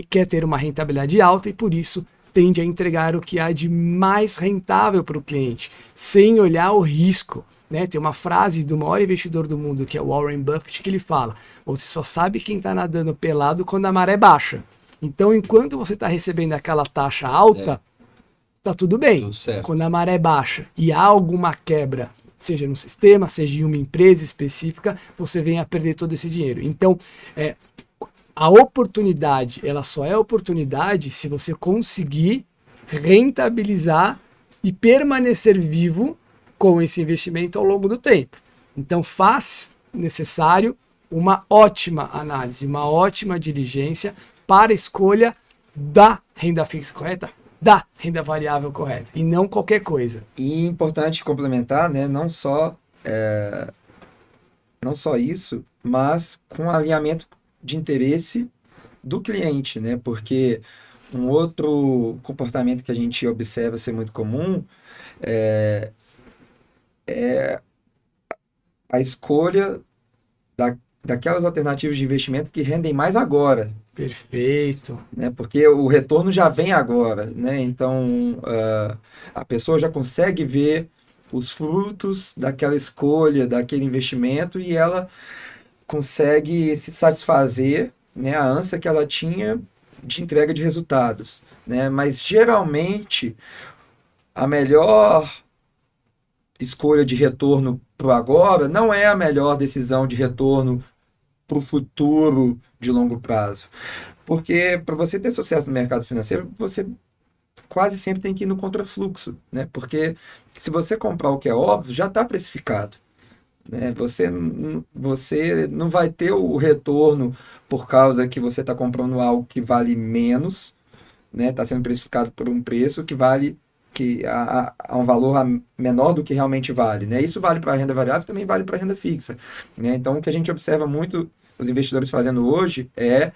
quer ter uma rentabilidade alta e, por isso, tende a entregar o que há de mais rentável para o cliente, sem olhar o risco. Né? Tem uma frase do maior investidor do mundo, que é o Warren Buffett, que ele fala: você só sabe quem está nadando pelado quando a maré baixa. Então, enquanto você está recebendo aquela taxa alta, tá tudo bem. Tudo certo. Quando a maré baixa e há alguma quebra, seja no sistema, seja em uma empresa específica, você vem a perder todo esse dinheiro. Então, a oportunidade, ela só é oportunidade se você conseguir rentabilizar e permanecer vivo com esse investimento ao longo do tempo. Então, faz necessário uma ótima análise, uma ótima diligência para a escolha da renda fixa correta, da renda variável correta, e não qualquer coisa. E importante complementar, né, não só isso, mas com alinhamento de interesse do cliente, né? Porque um outro comportamento que a gente observa ser muito comum é a escolha daquelas alternativas de investimento que rendem mais agora. Perfeito. Né? Porque o retorno já vem agora, né? Então, a pessoa já consegue ver os frutos daquela escolha, daquele investimento, e ela consegue se satisfazer, né, a ânsia que ela tinha de entrega de resultados, né? Mas geralmente a melhor escolha de retorno para o agora não é a melhor decisão de retorno para o futuro de longo prazo, porque para você ter sucesso no mercado financeiro, você quase sempre tem que ir no contrafluxo, né? Porque se você comprar o que é óbvio, já está precificado. Né? Você não vai ter o retorno por causa que você está comprando algo que vale menos, né? Está sendo precificado por um preço que vale a um valor menor do que realmente vale. Né? Isso vale para a renda variável, também vale para a renda fixa. Né? Então, o que a gente observa muito os investidores fazendo hoje é,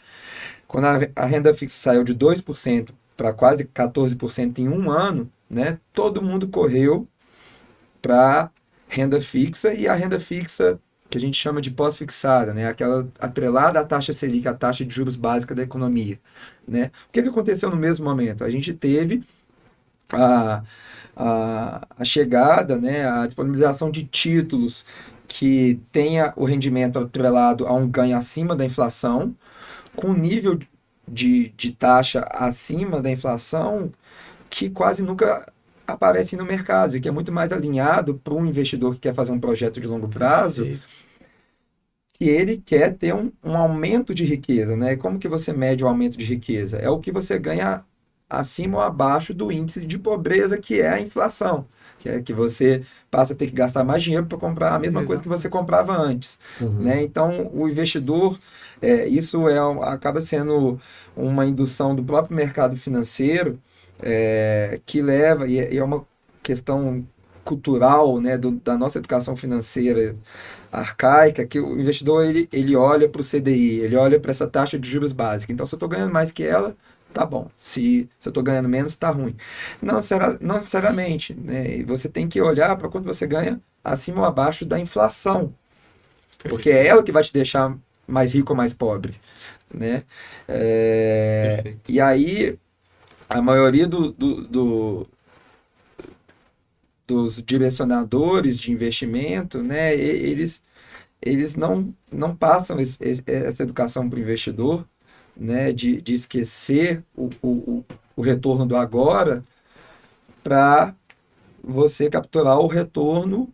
quando a renda fixa saiu de 2% para quase 14% em um ano, né? Todo mundo correu para renda fixa, e a renda fixa que a gente chama de pós-fixada, né? Aquela atrelada à taxa Selic, a taxa de juros básica da economia. Né? O que aconteceu no mesmo momento? A gente teve a chegada, né, a disponibilização de títulos que tenha o rendimento atrelado a um ganho acima da inflação, com nível de taxa acima da inflação que quase nunca aparece no mercado, e que é muito mais alinhado para um investidor que quer fazer um projeto de longo prazo, que ele quer ter um aumento de riqueza. Né? Como que você mede o aumento de riqueza? É o que você ganha acima ou abaixo do índice de pobreza, que é a inflação, que é que você passa a ter que gastar mais dinheiro para comprar a mesma coisa que você comprava antes. Né? Então, o investidor, isso acaba sendo uma indução do próprio mercado financeiro, que leva, e é uma questão cultural, né, da nossa educação financeira arcaica, que o investidor ele olha para o CDI, ele olha para essa taxa de juros básica. Então, se eu estou ganhando mais que ela, tá bom. Se eu estou ganhando menos, tá ruim. Não necessariamente. Né? Você tem que olhar para quanto você ganha acima ou abaixo da inflação. Porque é ela que vai te deixar mais rico ou mais pobre. Né? E aí, a maioria dos direcionadores de investimento, né, eles não passam essa educação para o investidor, né, de esquecer o retorno do agora para você capturar o retorno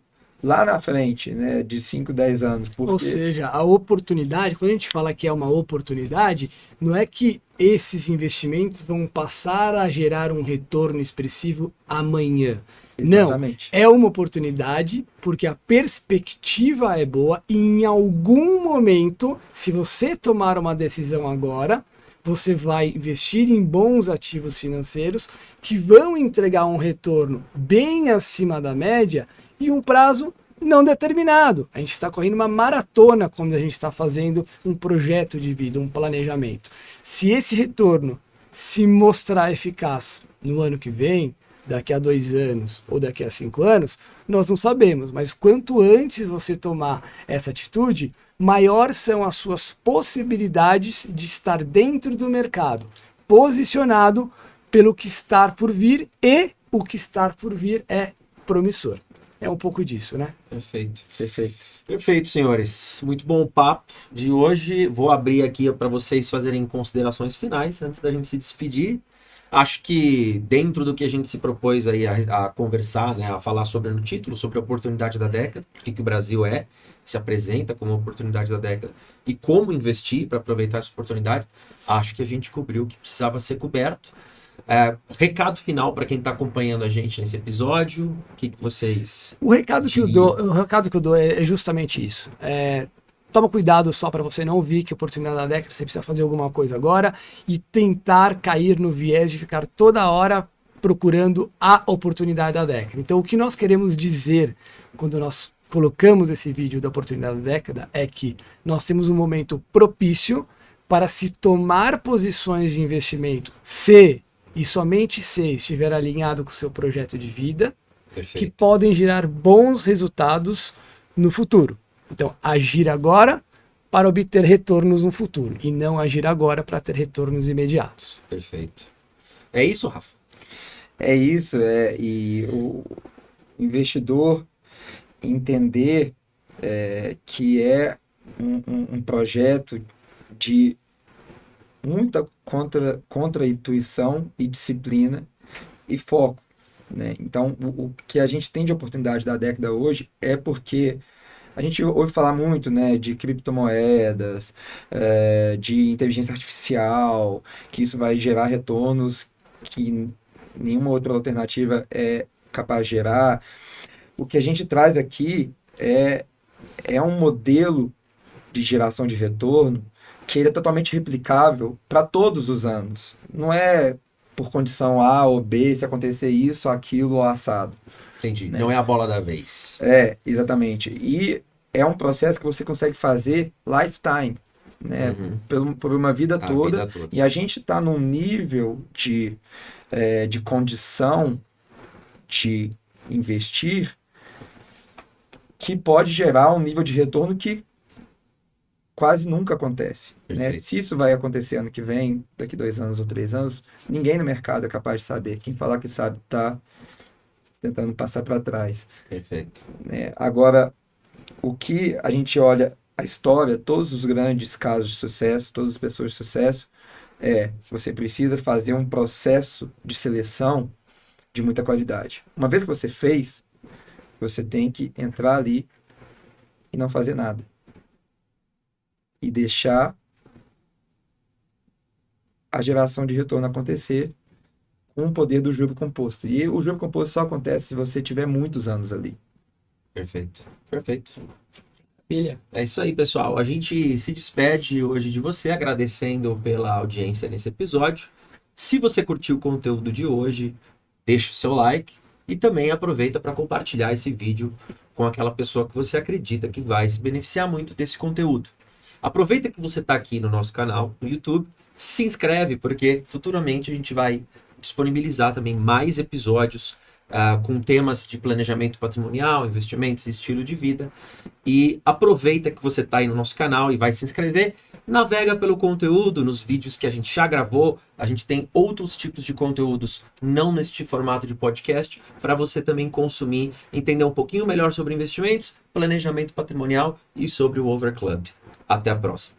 lá na frente, né, de 5, 10 anos. Porque... Ou seja, a oportunidade, quando a gente fala que é uma oportunidade, não é que esses investimentos vão passar a gerar um retorno expressivo amanhã. Exatamente. Não, é uma oportunidade porque a perspectiva é boa e em algum momento, se você tomar uma decisão agora, você vai investir em bons ativos financeiros que vão entregar um retorno bem acima da média e um prazo não determinado. A gente está correndo uma maratona quando a gente está fazendo um projeto de vida, um planejamento. Se esse retorno se mostrar eficaz no ano que vem, daqui a 2 anos ou daqui a 5 anos, nós não sabemos, mas quanto antes você tomar essa atitude, maior são as suas possibilidades de estar dentro do mercado, posicionado pelo que está por vir, e o que está por vir é promissor. É um pouco disso, né? Perfeito. Perfeito. Perfeito, senhores. Muito bom o papo de hoje. Vou abrir aqui para vocês fazerem considerações finais antes da gente se despedir. Acho que dentro do que a gente se propôs aí a conversar, né, a falar sobre no título, sobre a oportunidade da década, o que o Brasil se apresenta como a oportunidade da década e como investir para aproveitar essa oportunidade, acho que a gente cobriu o que precisava ser coberto. Recado final para quem está acompanhando a gente nesse episódio, o que vocês... O recado que eu dou é justamente isso. Toma cuidado só para você não ver que a oportunidade da década, você precisa fazer alguma coisa agora e tentar cair no viés de ficar toda hora procurando a oportunidade da década. Então, o que nós queremos dizer quando nós colocamos esse vídeo da oportunidade da década é que nós temos um momento propício para se tomar posições de investimento se e somente se estiver alinhado com o seu projeto de vida, Perfeito. que podem gerar bons resultados no futuro. Então, agir agora para obter retornos no futuro e não agir agora para ter retornos imediatos. Perfeito. É isso, Rafa? É isso, e o investidor entender que é um projeto de muita contra-intuição e disciplina e foco, né? Então, o que a gente tem de oportunidade da década hoje é porque a gente ouve falar muito, né, de criptomoedas, de inteligência artificial, que isso vai gerar retornos que nenhuma outra alternativa é capaz de gerar. O que a gente traz aqui é um modelo de geração de retorno que ele é totalmente replicável para todos os anos. Não é por condição A ou B, se acontecer isso, aquilo ou assado. Entendi. Né? Não é a bola da vez. Exatamente. E é um processo que você consegue fazer lifetime, né? Por uma vida toda. E a gente está num nível de condição de investir que pode gerar um nível de retorno que quase nunca acontece. Né? Se isso vai acontecer ano que vem, daqui 2 anos ou 3 anos, ninguém no mercado é capaz de saber. Quem falar que sabe está tentando passar para trás. Perfeito. Né? Agora, o que a gente olha a história, todos os grandes casos de sucesso, todas as pessoas de sucesso, você precisa fazer um processo de seleção de muita qualidade. Uma vez que você fez, você tem que entrar ali e não fazer nada. E deixar a geração de retorno acontecer com o poder do juro composto. E o juro composto só acontece se você tiver muitos anos ali. Perfeito. Perfeito. Pilha. É isso aí, pessoal. A gente se despede hoje de você, agradecendo pela audiência nesse episódio. Se você curtiu o conteúdo de hoje, deixa o seu like e também aproveita para compartilhar esse vídeo com aquela pessoa que você acredita que vai se beneficiar muito desse conteúdo. Aproveita que você está aqui no nosso canal, no YouTube, se inscreve, porque futuramente a gente vai disponibilizar também mais episódios com temas de planejamento patrimonial, investimentos e estilo de vida. E aproveita que você está aí no nosso canal e vai se inscrever. Navega pelo conteúdo, nos vídeos que a gente já gravou. A gente tem outros tipos de conteúdos, não neste formato de podcast, para você também consumir, entender um pouquinho melhor sobre investimentos, planejamento patrimonial e sobre o Over Club. Até a próxima.